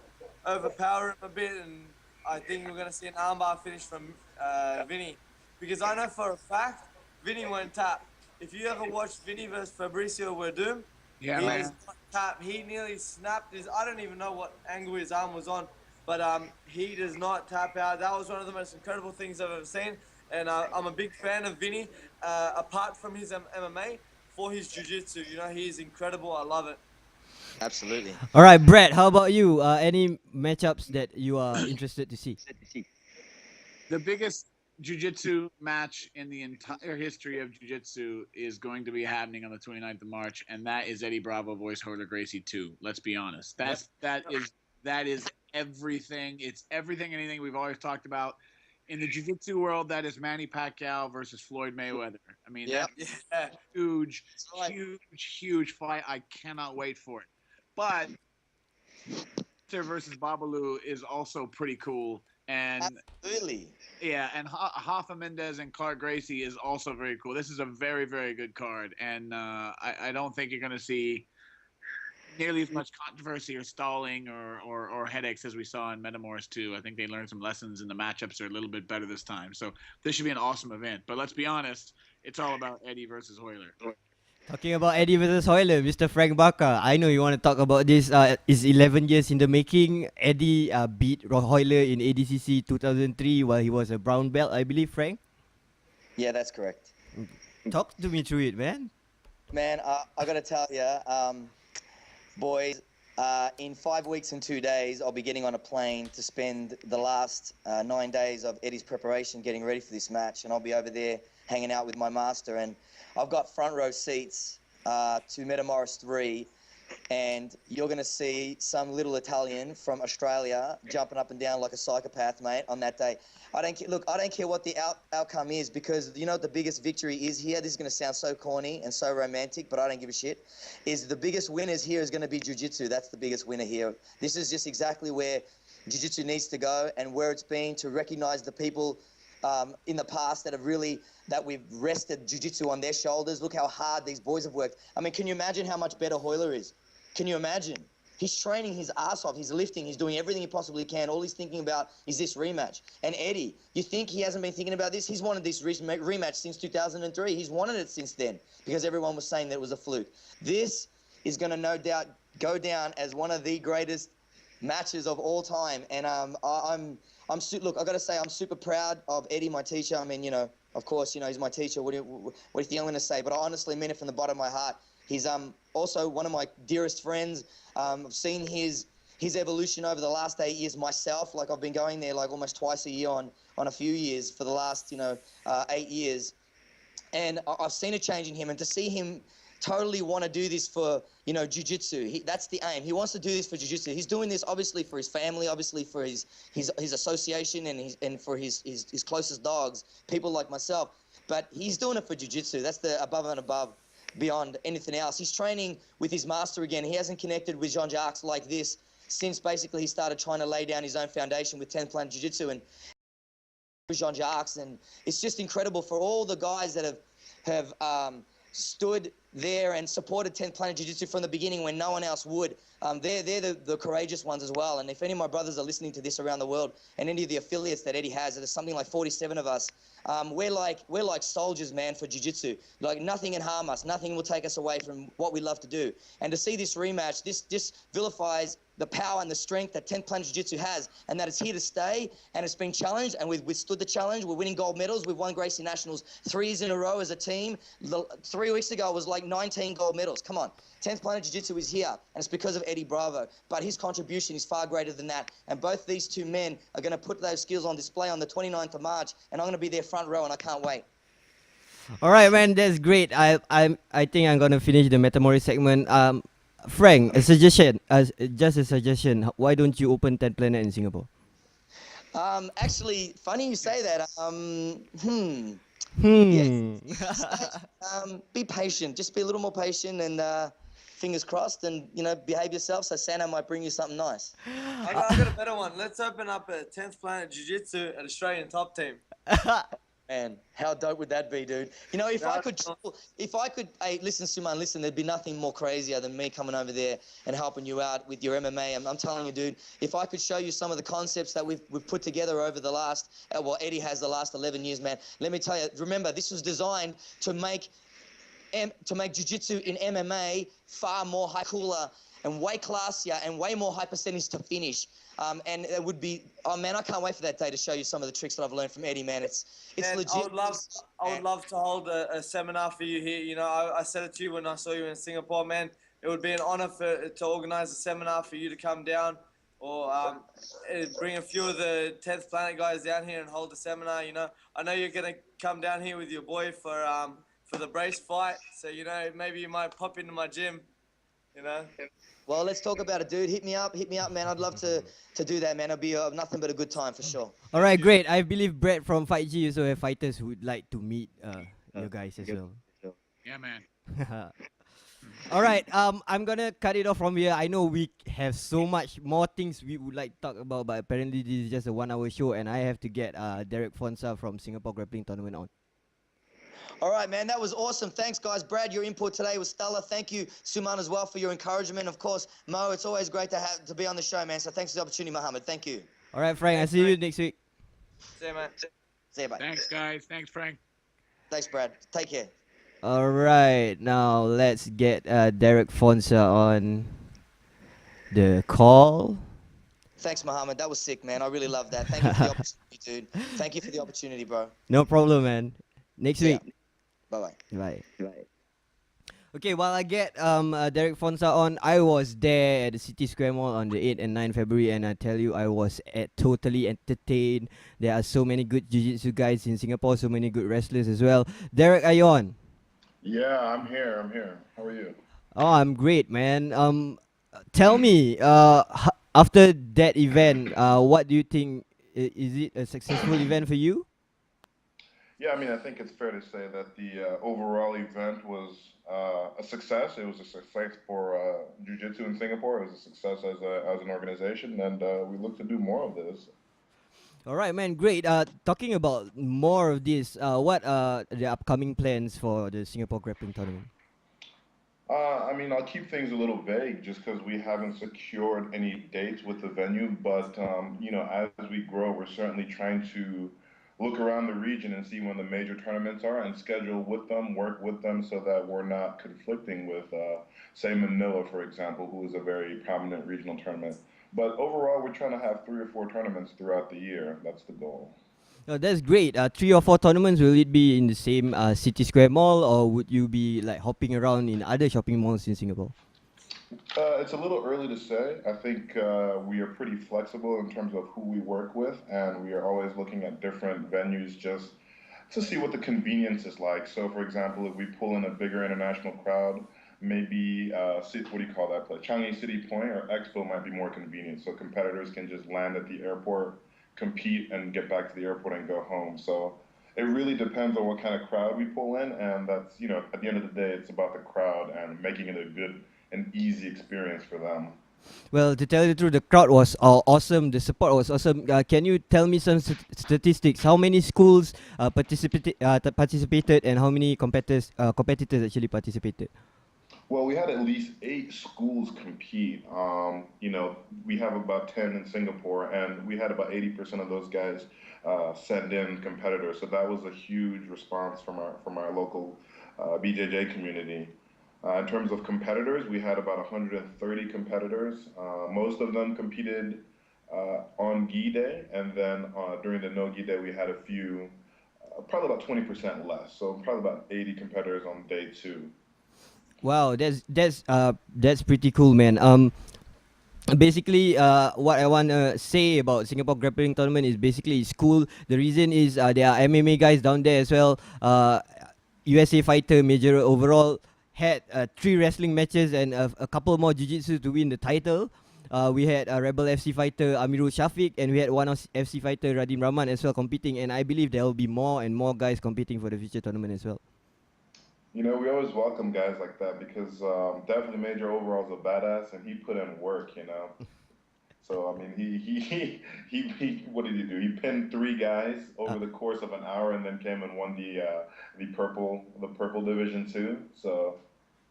overpower him a bit, and I think we're going to see an armbar finish from Vinny. Because I know for a fact, Vinny won't tap. If you ever watched Vinny versus Fabricio Werdum, he does not tap. He nearly snapped his, I don't even know what angle his arm was on, but he does not tap out. That was one of the most incredible things I've ever seen. And I'm a big fan of Vinny, apart from his MMA, for his jiu-jitsu. You know, he is incredible. I love it. Absolutely. All right, Brett, how about you? Any matchups that you are interested to see? The biggest jiu-jitsu match in the entire history of jiu-jitsu is going to be happening on the 29th of March, and that is Eddie Bravo versus Royler Gracie 2. Let's be honest. That is everything. It's everything, anything we've always talked about. In the jiu-jitsu world, that is Manny Pacquiao versus Floyd Mayweather. I mean, that's a huge fight. I cannot wait for it. But versus Babalu is also pretty cool. And absolutely. Yeah, and Hoffa Mendez and Clark Gracie is also very cool. This is a very, very good card. And I don't think you're going to see nearly as much controversy or stalling or headaches as we saw in Metamoris 2. I think they learned some lessons, and the matchups are a little bit better this time. So this should be an awesome event. But let's be honest, it's all about Eddie versus Royler. Talking about Eddie versus Royler, Mr. Frank Baca, I know you want to talk about this. It's 11 years in the making. Eddie beat Royler in ADCC 2003 while he was a brown belt, I believe, Frank? Yeah, that's correct. Talk to me through it, man. Man, I got to tell you, boys, in 5 weeks and 2 days, I'll be getting on a plane to spend the last 9 days of Eddie's preparation getting ready for this match. And I'll be over there hanging out with my master. And I've got front row seats to Metamoris 3. And you're going to see some little Italian from Australia jumping up and down like a psychopath, mate, on that day. I don't care what the outcome is, because you know what the biggest victory is here? This is going to sound so corny and so romantic, but I don't give a shit. Is the biggest winners here is going to be Jiu-Jitsu. That's the biggest winner here. This is just exactly where Jiu-Jitsu needs to go, and where it's been to recognize the people in the past that we've rested Jiu-Jitsu on their shoulders. Look how hard these boys have worked. I mean, can you imagine how much better Royler is? Can you imagine? He's training his ass off. He's lifting. He's doing everything he possibly can. All he's thinking about is this rematch. And Eddie, you think he hasn't been thinking about this? He's wanted this rematch since 2003. He's wanted it since then, because everyone was saying that it was a fluke. This is going to no doubt go down as one of the greatest matches of all time. And look, I got to say, I'm super proud of Eddie, my teacher. I mean, you know, of course, you know, he's my teacher. What do you think I'm going to say? But I honestly mean it from the bottom of my heart. He's also one of my dearest friends. I've seen his evolution over the last 8 years myself. Like, I've been going there like almost twice a year on a few years for the last 8 years, and I've seen a change in him. And to see him totally want to do this for jiu-jitsu, that's the aim. He wants to do this for jiu-jitsu. He's doing this obviously for his family, obviously for his association and for his closest dogs, people like myself. But he's doing it for jiu-jitsu. That's the above and above, beyond anything else. He's training with his master again. He hasn't connected with Jean-Jacques like this since basically he started trying to lay down his own foundation with 10th Planet Jiu-Jitsu and Jean-Jacques. And it's just incredible for all the guys that have stood there and supported 10th Planet Jiu-Jitsu from the beginning when no one else would. They're the courageous ones as well. And if any of my brothers are listening to this around the world, and any of the affiliates that Eddie has, there's something like 47 of us, we're like soldiers, man, for jiu-jitsu. Like, nothing can harm us. Nothing will take us away from what we love to do. And to see this rematch, this vilifies the power and the strength that 10th Planet Jiu-Jitsu has, and that it's here to stay, and it's been challenged, and we've withstood the challenge. We're winning gold medals. We've won Gracie Nationals 3 years in a row as a team. 3 weeks ago it was like 19 gold medals. Come on. 10th Planet Jiu-Jitsu is here, and it's because of Eddie Bravo. But his contribution is far greater than that. And both these two men are going to put those skills on display on the 29th of March, and I'm going to be there front row, and I can't wait. All right, man, that's great. I think I'm gonna finish the Metamoris segment. Frank, a suggestion. Just a suggestion. Why don't you open 10 Planet in Singapore? Actually, funny you say that. Yes. Be patient. Just be a little more patient, and fingers crossed, and behave yourself. So Santa might bring you something nice. I got a better one. Let's open up a 10th Planet Jiu-Jitsu at Australian Top Team. Man, how dope would that be, dude? You know, if I could, hey, listen, Suman, listen, there'd be nothing more crazier than me coming over there and helping you out with your MMA. I'm telling you, dude, if I could show you some of the concepts that we've put together over the last, well, Eddie has the last 11 years, man. Let me tell you, remember, this was designed to make jiu-jitsu in MMA far more high cooler and way classier and way more high percentage to finish. And it would be, oh man, I can't wait for that day to show you some of the tricks that I've learned from Eddie, man. It's Man, legit. I would love to hold a seminar for you here. You know, I said it to you when I saw you in Singapore, man. It would be an honor to organize a seminar for you to come down, or bring a few of the 10th Planet guys down here and hold a seminar. You know, I know you're gonna come down here with your boy for the brace fight, so you know maybe you might pop into my gym. You know. Well, let's talk about it, dude. Hit me up, man. I'd love to do that, man. It'll be nothing but a good time for sure. All right, great. I believe Brett from Fight G also have fighters who would like to meet you guys as well. Yeah, man. All right, I'm gonna cut it off from here. I know we have so much more things we would like to talk about, but apparently this is just a 1 hour show, and I have to get Derek Fonsah from Singapore Grappling Tournament on. All right, man. That was awesome. Thanks, guys. Brad, your input today was stellar. Thank you, Suman, as well, for your encouragement. Of course, Mo, it's always great to be on the show, man. So thanks for the opportunity, Mohammed. Thank you. All right, Frank. I'll see you next week. See you, man. See you, bye. Thanks, guys. Thanks, Frank. Thanks, Brad. Take care. All right, now let's get Derek Fonsah on the call. Thanks, Mohammed. That was sick, man. I really love that. Thank you for the opportunity, dude. Thank you for the opportunity, bro. No problem, man. Next week. Bye-bye. Bye. Okay, while I get Derek Fonsah on, I was there at the City Square Mall on the 8th and 9th February, and I tell you, I was totally entertained. There are so many good jiu-jitsu guys in Singapore, so many good wrestlers as well. Derek, are you on? Yeah, I'm here. How are you? Oh, I'm great, man. Tell me, after that event, what do you think? Is it a successful event for you? Yeah, I mean, I think it's fair to say that the overall event was a success. It was a success for Jiu-Jitsu in Singapore. It was a success as an organization, and we look to do more of this. All right, man, great. Talking about more of this, what are the upcoming plans for the Singapore Grappling Tournament? I mean, I'll keep things a little vague just because we haven't secured any dates with the venue. But, you know, as we grow, we're certainly trying to look around the region and see when the major tournaments are and schedule with them, work with them so that we're not conflicting with, say, Manila, for example, who is a very prominent regional tournament. But overall, we're trying to have 3 or 4 tournaments throughout the year. That's the goal. Oh, that's great. 3 or 4 tournaments, will it be in the same City Square Mall, or would you be like hopping around in other shopping malls in Singapore? It's a little early to say. I think we are pretty flexible in terms of who we work with, and we are always looking at different venues just to see what the convenience is like. So, for example, if we pull in a bigger international crowd, maybe, what do you call that place? Changi City Point or Expo might be more convenient. So competitors can just land at the airport, compete, and get back to the airport and go home. So it really depends on what kind of crowd we pull in, and that's, you know, at the end of the day, it's about the crowd and making it a good and easy experience for them. Well, to tell you the truth, the crowd was awesome. The support was awesome. Can you tell me some statistics? How many schools participated, and how many competitors actually participated? Well, we had at least 8 schools compete. You know, we have about 10 in Singapore, and we had about 80% of those guys send in competitors. So that was a huge response from our local BJJ community. In terms of competitors, we had about 130 competitors. Most of them competed on gi day, and then during the no gi day, we had a few, probably about 20% less. So probably about 80 competitors on day 2. Wow, that's pretty cool, man. Basically, what I wanna say about Singapore Grappling Tournament is basically it's cool. The reason is there are MMA guys down there as well. USA fighter major overall had 3 wrestling matches and a couple more jiu-jitsu to win the title. We had a Rebel FC fighter Amirul Shafiq, and we had one FC fighter Radim Rahman as well competing. And I believe there will be more and more guys competing for the future tournament as well. You know, we always welcome guys like that because definitely Major Overall's a badass, and he put in work, you know. So I mean, he what did he do? He pinned 3 guys over the course of an hour, and then came and won the purple division too. So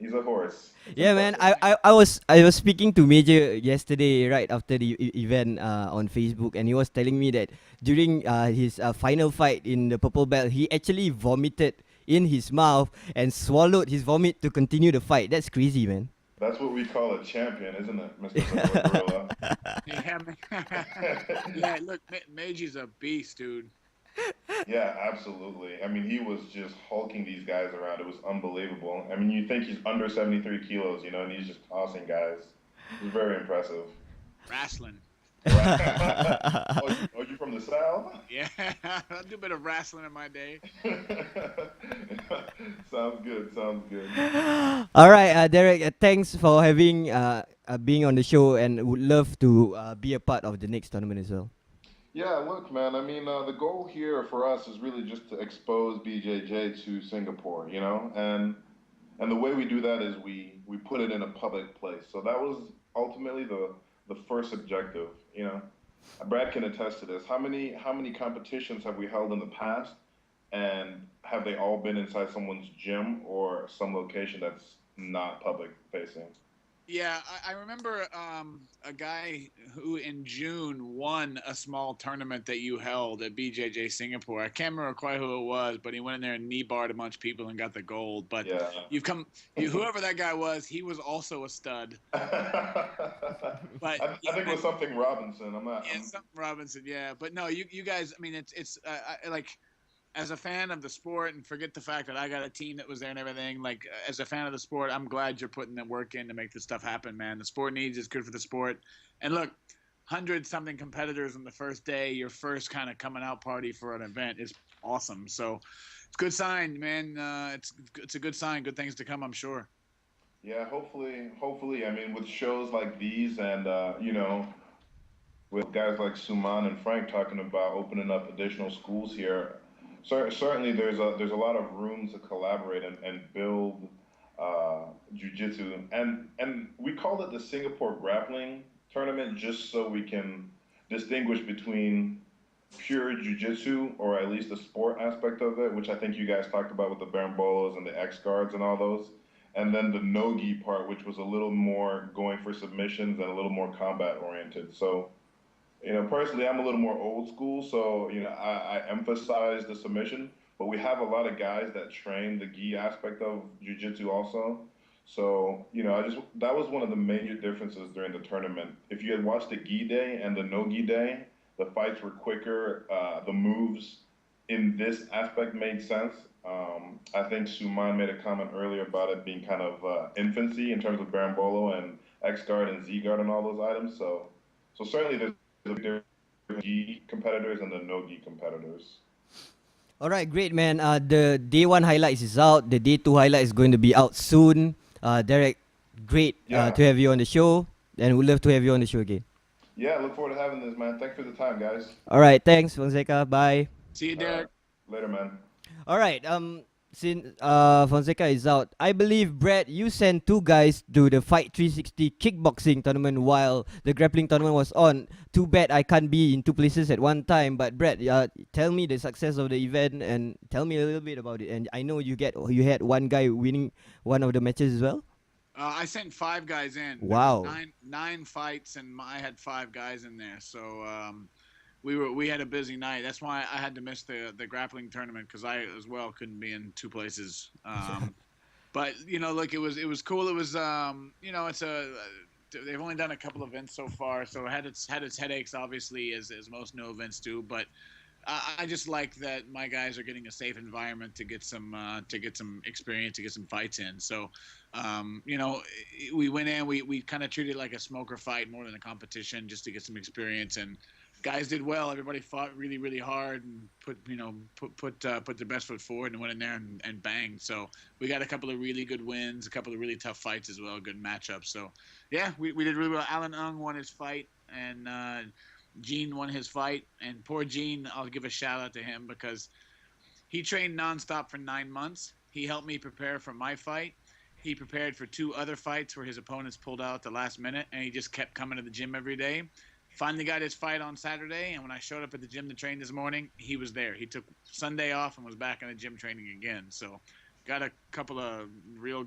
he's a horse. It's Yeah, man. impressive. I was speaking to Major yesterday, right after the event on Facebook, and he was telling me that during his final fight in the purple belt, he actually vomited in his mouth and swallowed his vomit to continue the fight. That's crazy, man. That's what we call a champion, isn't it, Mr. Vanilla Gorilla? Yeah, yeah. Look, Meiji's a beast, dude. Yeah, absolutely. I mean, he was just hulking these guys around. It was unbelievable. I mean, you think he's under 73 kilos, and he's just tossing guys. It was very impressive. Wrestling. You from the South? Yeah, I do a bit of wrestling in my day. Sounds good. Sounds good. All right, Derek. Thanks for having being on the show, and would love to be a part of the next tournament as well. Yeah, look, man. I mean, the goal here for us is really just to expose BJJ to Singapore, and the way we do that is we put it in a public place. So that was ultimately the first objective. Brad can attest to this. How many competitions have we held in the past, and have they all been inside someone's gym or some location that's not public facing? Yeah, I remember a guy who in June won a small tournament that you held at BJJ Singapore. I can't remember quite who it was, but he went in there and knee barred a bunch of people and got the gold. But Yeah. whoever that guy was, he was also a stud. But I think it was something Robinson. I'm not. Yeah, something Robinson. Yeah, but no, you guys. I mean, it's like, as a fan of the sport, and forget the fact that I got a team that was there and everything, like, as a fan of the sport, I'm glad you're putting the work in to make this stuff happen, man. The sport needs it's good for the sport. And look, 100-something competitors on the first day, your first kind of coming out party for an event is awesome. So it's a good sign, man. It's a good sign. Good things to come, I'm sure. Yeah, hopefully. I mean, with shows like these, and with guys like Suman and Frank talking about opening up additional schools here. Certainly, there's a lot of room to collaborate and build jiu-jitsu, and we call it the Singapore Grappling Tournament just so we can distinguish between pure jiu-jitsu, or at least the sport aspect of it, which I think you guys talked about with the Barambolos and the X guards and all those, and then the no-gi part, which was a little more going for submissions and a little more combat oriented. So. Personally, I'm a little more old school, so I emphasize the submission. But we have a lot of guys that train the gi aspect of jiu-jitsu also. So that was one of the major differences during the tournament. If you had watched the gi day and the no gi day, the fights were quicker. The moves in this aspect made sense. I think Suman made a comment earlier about it being kind of infancy in terms of Barambolo and X guard and Z guard and all those items. So certainly there's the gi competitors and the no-gi competitors. All right, great, man. The day one highlights is out. The day two highlight is going to be out soon. Derek, great to have you on the show, and we'd love to have you on the show again. Yeah, look forward to having this, man. Thanks for the time, guys. All right, thanks, Fonseca. Bye. See you, Derek. Later, man. All right. Since Fonseca is out, I believe, Brad, you sent 2 guys to the Fight 360 kickboxing tournament while the grappling tournament was on. Too bad I can't be in 2 places at one time. But Brad, tell me the success of the event and tell me a little bit about it. And I know you had one guy winning one of the matches as well. I sent 5 guys in. Wow. Nine fights, and I had 5 guys in there. So we had a busy night. That's why I had to miss the grappling tournament, because I as well couldn't be in 2 places. But look, it was cool. It was they've only done a couple events so far, so it had its headaches, obviously, as most no events do. But I just like that my guys are getting a safe environment to get some experience, to get some fights in. So we went in, we kind of treated it like a smoker fight more than a competition, just to get some experience. And guys did well. Everybody fought really, really hard and put their best foot forward and went in there and banged. So we got a couple of really good wins, a couple of really tough fights as well, good matchups. So yeah, we did really well. Alan Ung won his fight, and Gene won his fight. And poor Gene, I'll give a shout out to him, because he trained nonstop for 9 months. He helped me prepare for my fight. He prepared for 2 other fights where his opponents pulled out at the last minute, and he just kept coming to the gym every day. Finally got his fight on Saturday, and when I showed up at the gym to train this morning, he was there. He took Sunday off and was back in the gym training again. So, got a couple of real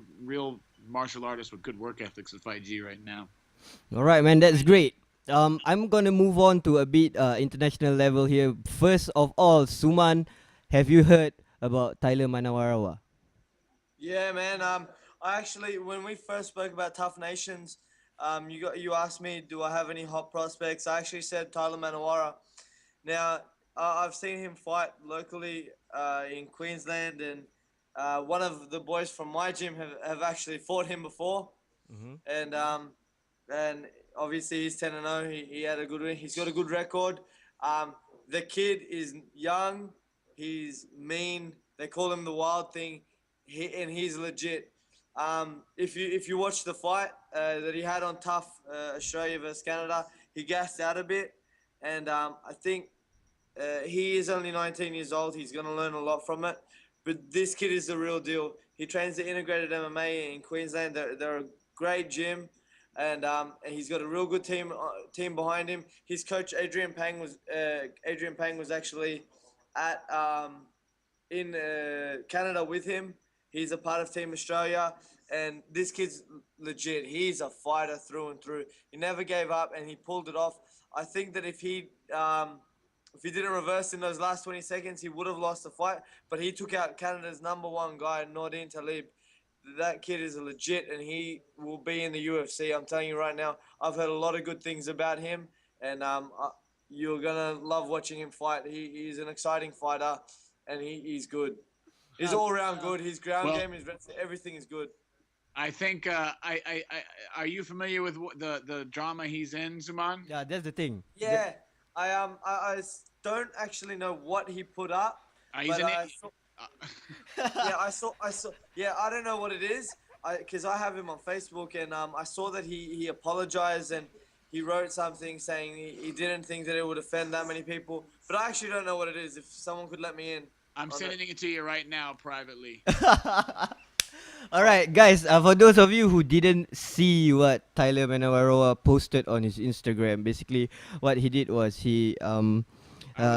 martial artists with good work ethics at Fight G right now. All right, man, that's great. I'm gonna move on to a bit international level here. First of all, Suman, have you heard about Tyler Manawarawa? Yeah, man. I actually, when we first spoke about Tough Nations, you asked me, do I have any hot prospects? I actually said Tyler Manawara. Now, I've seen him fight locally in Queensland, and one of the boys from my gym have actually fought him before, and obviously he's 10-0. He had a good win. He's got a good record. The kid is young. He's mean. They call him the Wild Thing. He's legit. If you watch the fight that he had on Tough Australia versus Canada, he gassed out a bit, and I think he is only 19 years old. He's going to learn a lot from it. But this kid is the real deal. He trains the integrated MMA in Queensland. They're a great gym, and he's got a real good team behind him. His coach Adrian Pang was actually at in Canada with him. He's a part of Team Australia, and this kid's legit. He's a fighter through and through. He never gave up, and he pulled it off. I think that if he didn't reverse in those last 20 seconds, he would have lost the fight. But he took out Canada's #1 guy, Nordin Talib. That kid is legit, and he will be in the UFC. I'm telling you right now. I've heard a lot of good things about him, and you're gonna love watching him fight. He's an exciting fighter, and he's good. He's all around good. His ground game, his everything is good. I think are you familiar with the drama he's in, Suman? Yeah, that's the thing. Yeah, I don't actually know what he put up. He's I saw. Yeah, I don't know what it is. Because I have him on Facebook, and I saw that he apologized and he wrote something saying he didn't think that it would offend that many people. But I actually don't know what it is. If someone could let me in. I'm sending it to you right now privately. All right, guys. For those of you who didn't see what Tyler Manawarawa posted on his Instagram, basically what he did was he I would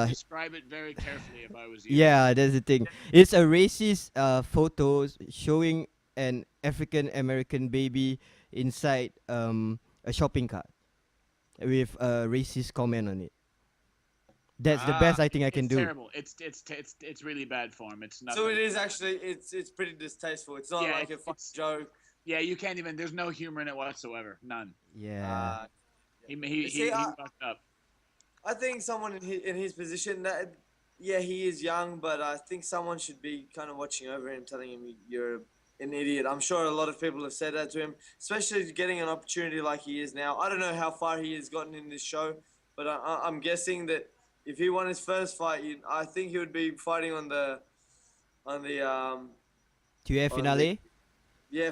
describe it very carefully if I was you. Yeah, that's the thing. It's a racist photo showing an African American baby inside a shopping cart with a racist comment on it. That's the best I think I can do. Terrible. It's really bad form. It's not. So it is actually it's pretty distasteful. It's not like a fun joke. Yeah, you can't even. There's no humor in it whatsoever. None. Yeah. He fucked up. I think someone in his position that he is young, but I think someone should be kind of watching over him, telling him you're an idiot. I'm sure a lot of people have said that to him, especially getting an opportunity like he is now. I don't know how far he has gotten in this show, but I'm guessing that if he won his first fight, I think he would be fighting on the TF finale.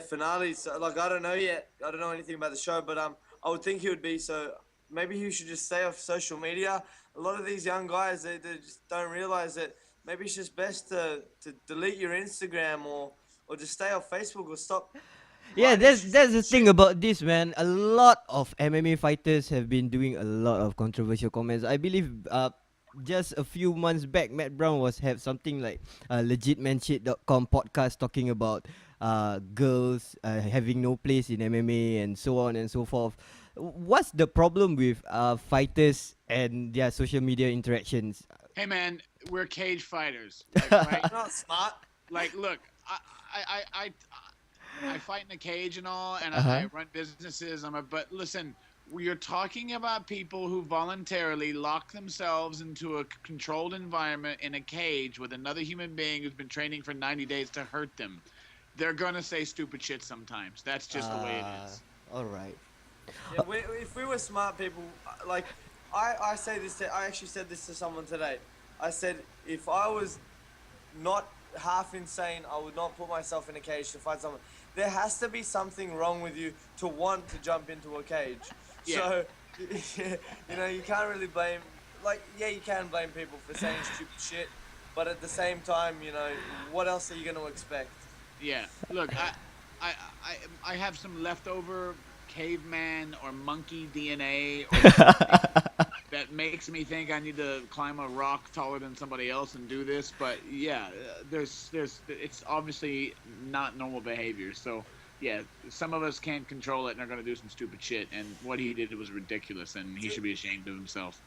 Finale. So, like, I don't know yet. I don't know anything about the show, but I would think he would be. So maybe he should just stay off social media. A lot of these young guys, they just don't realize that maybe it's just best to delete your Instagram or just stay off Facebook or stop. Yeah, that's the thing about this, man. A lot of MMA fighters have been doing a lot of controversial comments. I believe just a few months back, Matt Brown have something like legitmanshit.com podcast talking about girls having no place in MMA and so on and so forth. What's the problem with fighters and their social media interactions? Hey man, we're cage fighters. Like, right? You're not smart. Like, look, I fight in a cage and all, and I run businesses. But listen, we are talking about people who voluntarily lock themselves into a controlled environment in a cage with another human being who's been training for 90 days to hurt them. They're gonna say stupid shit sometimes. That's just the way it is. All right. Yeah, if we were smart people, like I say this. I actually said this to someone today. I said if I was not half insane, I would not put myself in a cage to fight someone. There has to be something wrong with you to want to jump into a cage. Yeah. So, you can't really blame. Like, you can blame people for saying stupid shit, but at the same time, what else are you going to expect? Yeah. Look, I have some leftover caveman or monkey DNA or makes me think I need to climb a rock taller than somebody else and do this. But yeah, it's obviously not normal behavior. So yeah, some of us can't control it and are gonna do some stupid shit. And what he did was ridiculous, and he should be ashamed of himself.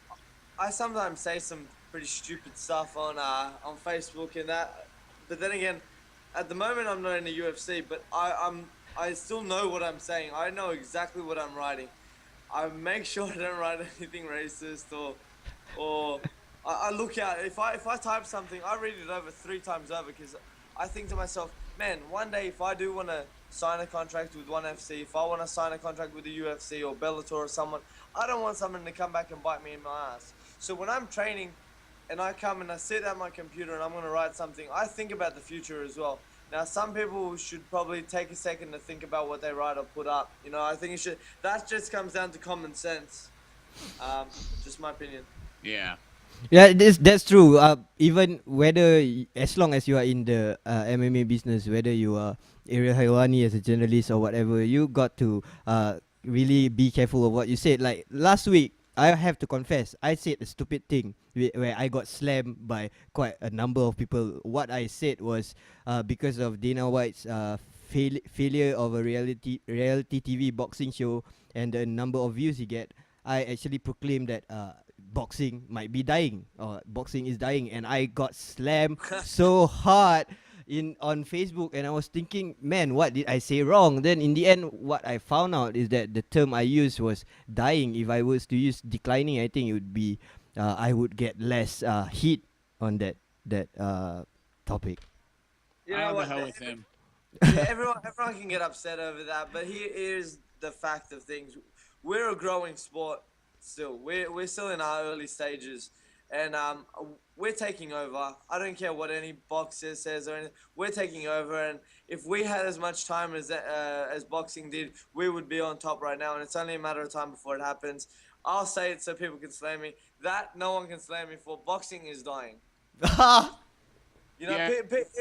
I sometimes say some pretty stupid stuff on Facebook and that, but then again, at the moment I'm not in the UFC, but I still know what I'm saying. I know exactly what I'm writing. I make sure I don't write anything racist or I look out. If I type something, I read it over 3 times over because I think to myself, man, one day if I do want to sign a contract with ONE FC, if I want to sign a contract with the UFC or Bellator or someone, I don't want someone to come back and bite me in my ass. So when I'm training and I come and I sit at my computer and I'm going to write something, I think about the future as well. Now, some people should probably take a second to think about what they write or put up. You know, I think it should. That just comes down to common sense. Just my opinion. Yeah. Yeah, that's true. Even as long as you are in the MMA business, whether you are Ariel Helwani as a journalist or whatever, you got to really be careful of what you said. Like last week, I have to confess, I said a stupid thing where I got slammed by quite a number of people. What I said was because of Dana White's failure of a reality TV boxing show and the number of views he get, I actually proclaimed that boxing might be dying or boxing is dying, and I got slammed so hard on Facebook, and I was thinking, man, what did I say wrong? Then in the end, what I found out is that the term I used was dying. If I was to use declining, I think it would be I would get less heat on that topic. You know what? The hell with him. Yeah, everyone can get upset over that, but here's the fact of things: we're a growing sport still. We're still in our early stages, and we're taking over. I don't care what any boxer says or anything. We're taking over, and if we had as much time as boxing did, we would be on top right now. And it's only a matter of time before it happens. I'll say it so people can slam me. That no one can slam me for. Boxing is dying. You know, Yeah.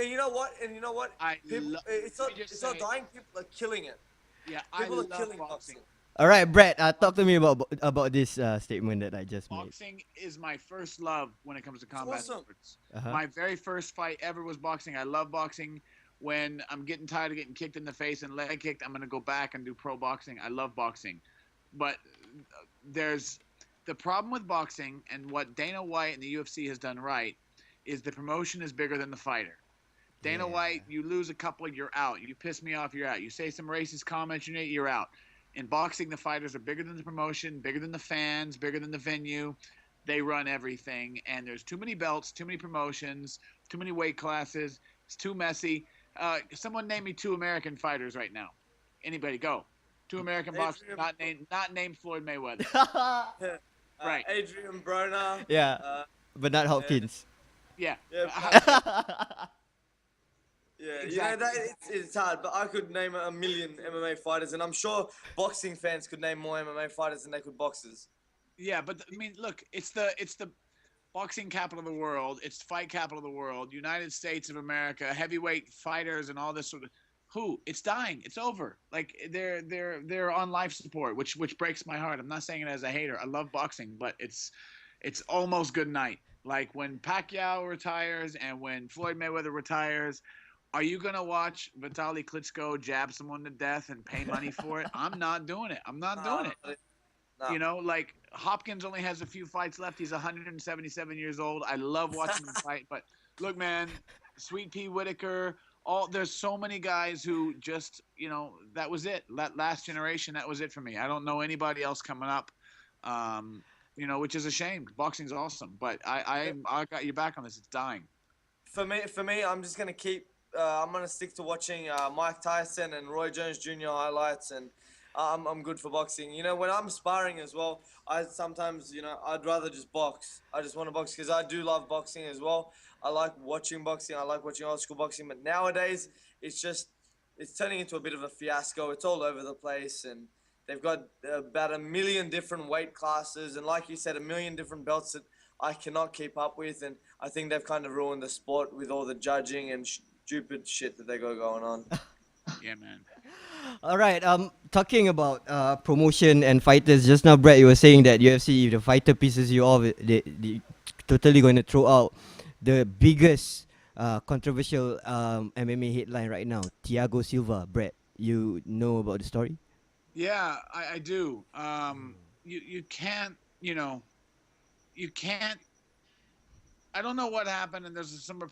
you know what? And you know what? It's not dying. People are killing it. Yeah, People I are love killing boxing. All right, Brett, talk to me about this statement that I just made. Boxing is my first love when it comes to combat awesome. sports. Uh-huh. My very first fight ever was boxing. I love boxing. When I'm getting tired of getting kicked in the face and leg kicked, I'm going to go back and do pro boxing. I love boxing. But there's the problem with boxing, and what Dana White and the UFC has done right is the promotion is bigger than the fighter. Dana White, you lose a couple, you're out. You piss me off, you're out. You say some racist comments, you're out. In boxing, the fighters are bigger than the promotion, bigger than the fans, bigger than the venue. They run everything, and there's too many belts, too many promotions, too many weight classes. It's too messy. Someone name me 2 American fighters right now. Anybody, go. 2 American boxers, not named Floyd Mayweather. Right. Adrian Broner. Yeah, but not Hopkins. Yeah. Yeah, Exactly. you know that it's hard, but I could name a million MMA fighters, and I'm sure boxing fans could name more MMA fighters than they could boxers. Yeah, but I mean, look, it's the boxing capital of the world. It's fight capital of the world. United States of America, heavyweight fighters, and all this sort of. It's dying. It's over. Like they're on life support, which breaks my heart. I'm not saying it as a hater. I love boxing, but it's almost good night. Like when Pacquiao retires and when Floyd Mayweather retires. Are you going to watch Vitaly Klitschko jab someone to death and pay money for it? I'm not doing it. I'm not doing it. No. You know, like Hopkins only has a few fights left. He's 177 years old. I love watching him fight. But look, man, Sweet Pea Whitaker, there's so many guys who just, you know, that was it. That last generation, that was it for me. I don't know anybody else coming up, you know, which is a shame. Boxing's awesome. But I got your back on this. It's dying. For me, I'm just going to keep. I'm gonna stick to watching Mike Tyson and Roy Jones Jr. highlights, and I'm good for boxing. You know, when I'm sparring as well, I sometimes, you know, I'd rather just box. I just want to box because I do love boxing as well. I like watching boxing. I like watching old school boxing, but nowadays it's turning into a bit of a fiasco. It's all over the place, and they've got about 1 million different weight classes, and like you said, 1 million different belts that I cannot keep up with, and I think they've kind of ruined the sport with all the judging and stupid shit that they got going on. Yeah, man. All right. Talking about promotion and fighters. Just now, Brett, you were saying that UFC, if the fighter pisses you off, they totally going to throw out the biggest controversial MMA headline right now. Thiago Silva. Brett, you know about the story? Yeah, I do. You can't, you can't. I don't know what happened, and there's some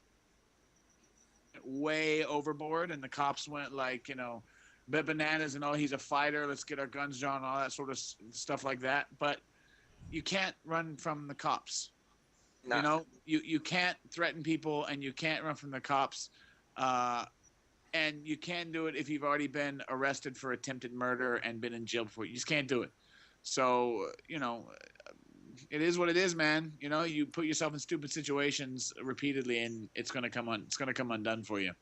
way overboard, and the cops went like, bit bananas and he's a fighter. Let's get our guns drawn, all that sort of stuff like that. But you can't run from the cops. No. You can't threaten people, and you can't run from the cops. And you can't do it if you've already been arrested for attempted murder and been in jail before. You just can't do it. So, it is what it is, man. You put yourself in stupid situations repeatedly, and it's gonna come undone for you.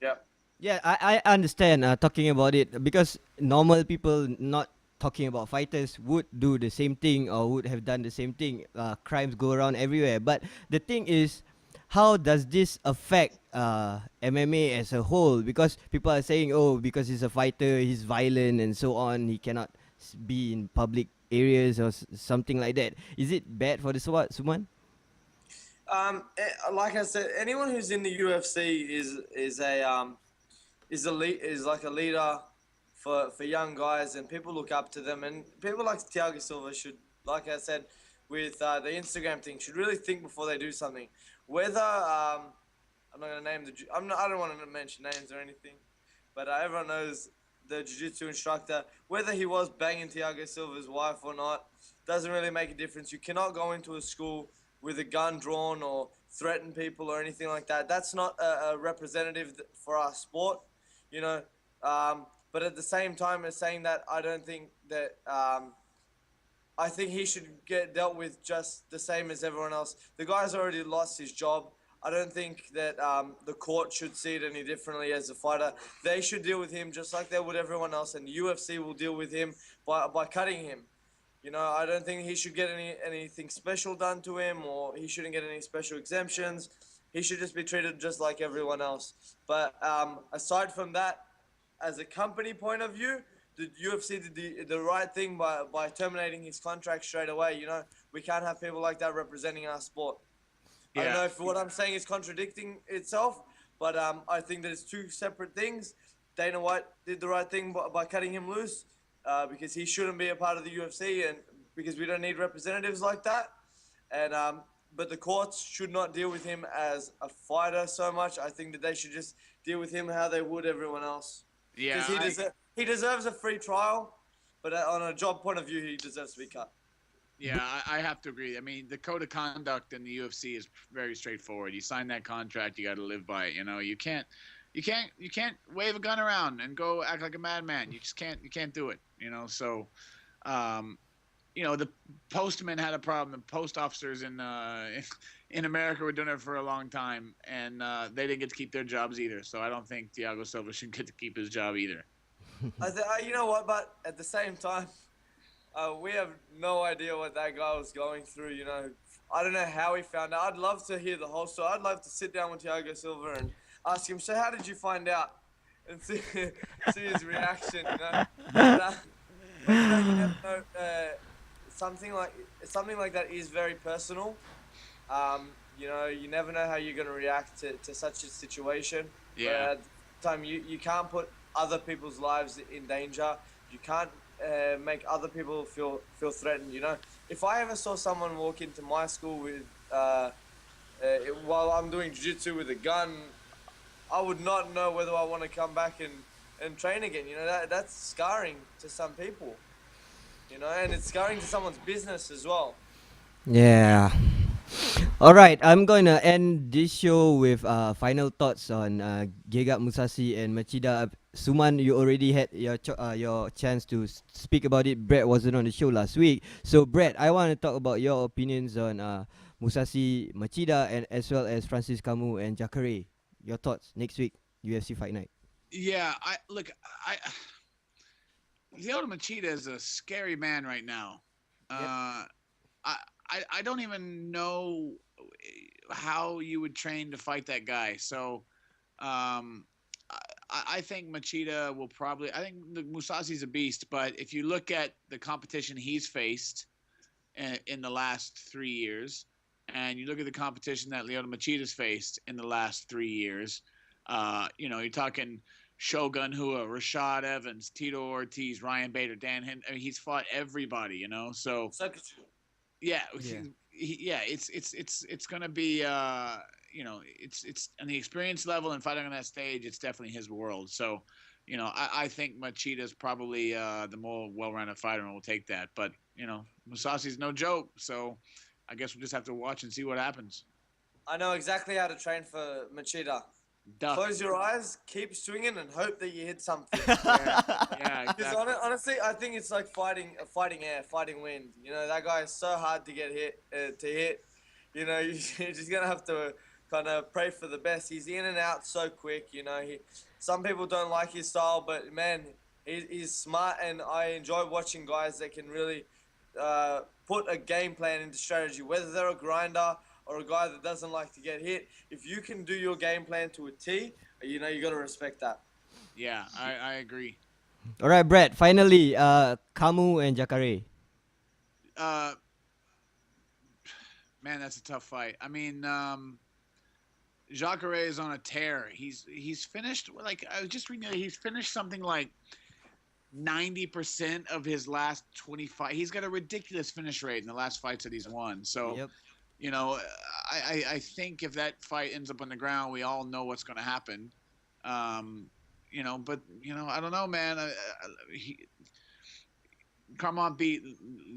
Yep. Yeah, I understand talking about it because normal people not talking about fighters would do the same thing or would have done the same thing. Crimes go around everywhere. But the thing is, how does this affect MMA as a whole? Because people are saying, oh, because he's a fighter, he's violent and so on, he cannot be in public areas or something like that. Is it bad for the Suman? Like I said, anyone who's in the UFC is like a leader for young guys, and people look up to them. And people like Thiago Silva should, like I said, with the Instagram thing, should really think before they do something. Whether I'm not gonna name I don't want to mention names or anything, but everyone knows the jiu-jitsu instructor. Whether he was banging Thiago Silva's wife or not doesn't really make a difference. You cannot go into a school with a gun drawn or threaten people or anything like that. That's not a representative for our sport, you know. But at the same time as saying that, I don't think that I think he should get dealt with just the same as everyone else. The guy's already lost his job. I don't think that the court should see it any differently as a fighter. They should deal with him just like they would everyone else, and the UFC will deal with him by cutting him. I don't think he should get anything special done to him, or he shouldn't get any special exemptions. He should just be treated just like everyone else. But aside from that, as a company point of view, the UFC did the right thing by terminating his contract straight away. We can't have people like that representing our sport. Yeah. I don't know if what I'm saying is contradicting itself, but I think that it's two separate things. Dana White did the right thing by cutting him loose because he shouldn't be a part of the UFC, and because we don't need representatives like that. And but the courts should not deal with him as a fighter so much. I think that they should just deal with him how they would everyone else. Yeah, because he deserves a free trial, but on a job point of view, he deserves to be cut. Yeah, I have to agree. I mean, the code of conduct in the UFC is very straightforward. You sign that contract, you got to live by it. You can't wave a gun around and go act like a madman. You just can't. You can't do it. So, the postman had a problem. The post officers in America were doing it for a long time, and they didn't get to keep their jobs either. So I don't think Thiago Silva should get to keep his job either. You know what? But at the same time, we have no idea what that guy was going through. I don't know how he found out. I'd love to hear the whole story. I'd love to sit down with Thiago Silva and ask him, so how did you find out? And see his reaction. But, you never know. Something like that is very personal. You never know how you're going to react to such a situation. Yeah. But at the time, you can't put other people's lives in danger. You can't make other people feel threatened. If I ever saw someone walk into my school with while I'm doing jiu-jitsu with a gun, I would not know whether I want to come back and train again. That's scarring to some people. And it's scarring to someone's business as well. Yeah. All right, I'm gonna end this show with final thoughts on Gegard Mousasi and Machida. Suman, you already had your chance to speak about it. Brett wasn't on the show last week, so Brett, I want to talk about your opinions on Mousasi, Machida, and as well as Francis Camus and Jacare. Your thoughts next week UFC Fight Night. Yeah, Lyoto Machida is a scary man right now. Yep. I don't even know how you would train to fight that guy. So, I think Machida will probably. I think Musasi's a beast, but if you look at the competition he's faced in the last 3 years, and you look at the competition that Lyoto Machida's faced in the last 3 years, you're talking Shogun Hua, Rashad Evans, Tito Ortiz, Ryan Bader, Dan Henn. I mean, he's fought everybody, So yeah, it's gonna be it's on the experience level and fighting on that stage, it's definitely his world. So, I think Machida's probably the more well-rounded fighter and will take that. But Musasi's no joke, so I guess we'll just have to watch and see what happens. I know exactly how to train for Machida. Duck. Close your eyes, keep swinging, and hope that you hit something. Yeah, Because exactly. honestly, I think it's like fighting air, fighting wind. That guy is so hard to get hit. You're just gonna have to kind of pray for the best. He's in and out so quick. Some people don't like his style, but man, he's smart, and I enjoy watching guys that can really put a game plan into strategy, whether they're a grinder or a guy that doesn't like to get hit. If you can do your game plan to a T, you got to respect that. Yeah, I agree. All right, Brett. Finally, Camus and Jacare. Man, that's a tough fight. I mean, Jacare is on a tear. He's finished, like, I was just reading, he's finished something like 90% of his last 25. He's got a ridiculous finish rate in the last fights that he's won. So, Yep. I think if that fight ends up on the ground, we all know what's going to happen. But I don't know, man. Carmont beat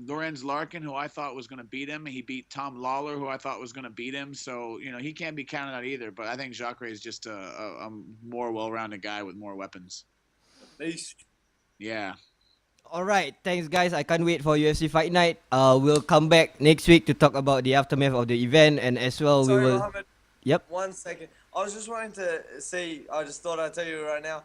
Lorenz Larkin, who I thought was going to beat him. He beat Tom Lawler, who I thought was going to beat him. So, he can't be counted out either. But I think Jacare is just a more well-rounded guy with more weapons. Beast. Yeah. All right, thanks guys. I can't wait for UFC Fight Night. We'll come back next week to talk about the aftermath of the event, and as well Sorry, we will. Mohammed. Yep. 1 second. I was just wanting to see. I just thought I'd tell you right now.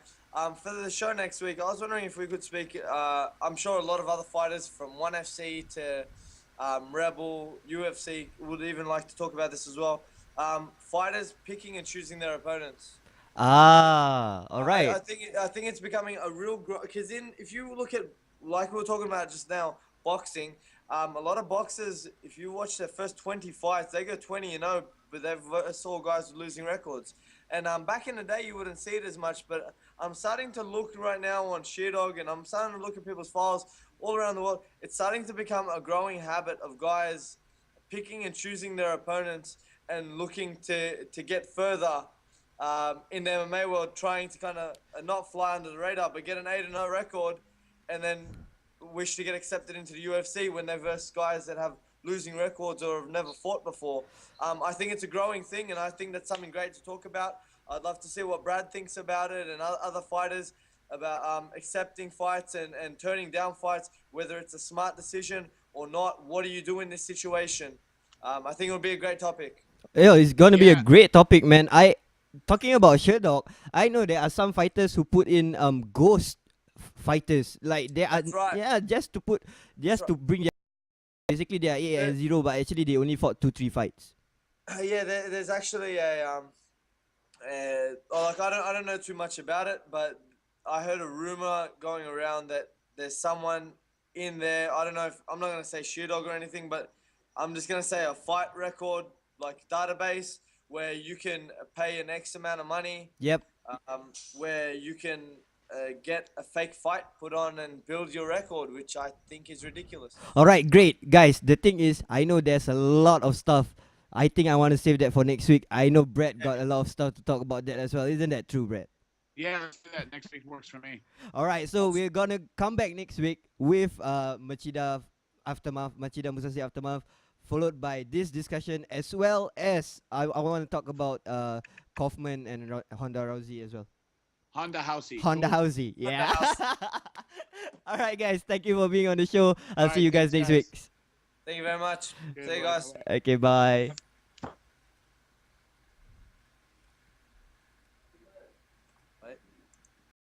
For the show next week, I was wondering if we could speak. I'm sure a lot of other fighters from ONE FC to Rebel, UFC would even like to talk about this as well. Fighters picking and choosing their opponents. All right. I think it's becoming a real because if you look at, like we were talking about just now, boxing, a lot of boxers, if you watch their first 20 fights, they go 20-0, but they've saw guys with losing records. And back in the day, you wouldn't see it as much, but I'm starting to look right now on Sheerdog, and I'm starting to look at people's files all around the world. It's starting to become a growing habit of guys picking and choosing their opponents and looking to get further in the MMA world, trying to kind of not fly under the radar, but get an 8-0 record, and then wish to get accepted into the UFC when they verse guys that have losing records or have never fought before. I think it's a growing thing, and I think that's something great to talk about. I'd love to see what Brad thinks about it and other fighters about accepting fights and turning down fights, whether it's a smart decision or not. What do you do in this situation? I think it'll be a great topic. Yeah, it's gonna be a great topic, man. Talking about Sherdog, I know there are some fighters who put in ghost fighters, like they are, right. just to bring their, basically they are 8-0, but actually they only fought 2-3 fights. There's actually a I don't know too much about it, but I heard a rumor going around that there's someone in there. I don't know if I'm not gonna say Sheerdog or anything, but I'm just gonna say a fight record like database where you can pay an X amount of money. Yep. Where you can get a fake fight put on and build your record, which I think is ridiculous. All right, great. Guys, the thing is, I know there's a lot of stuff. I think I want to save that for next week. I know Brett got a lot of stuff to talk about that as well. Isn't that true, Brett? Yeah, let's do that. Next week works for me. All right, so we're going to come back next week with Machida Musashi Aftermath, followed by this discussion, as well as I want to talk about Kaufman and Honda Rousey as well. Honda Housey. Housey, yeah. All right, guys, thank you for being on the show. I'll see you guys next week. Thank you very much. See you guys. Okay, bye. Right.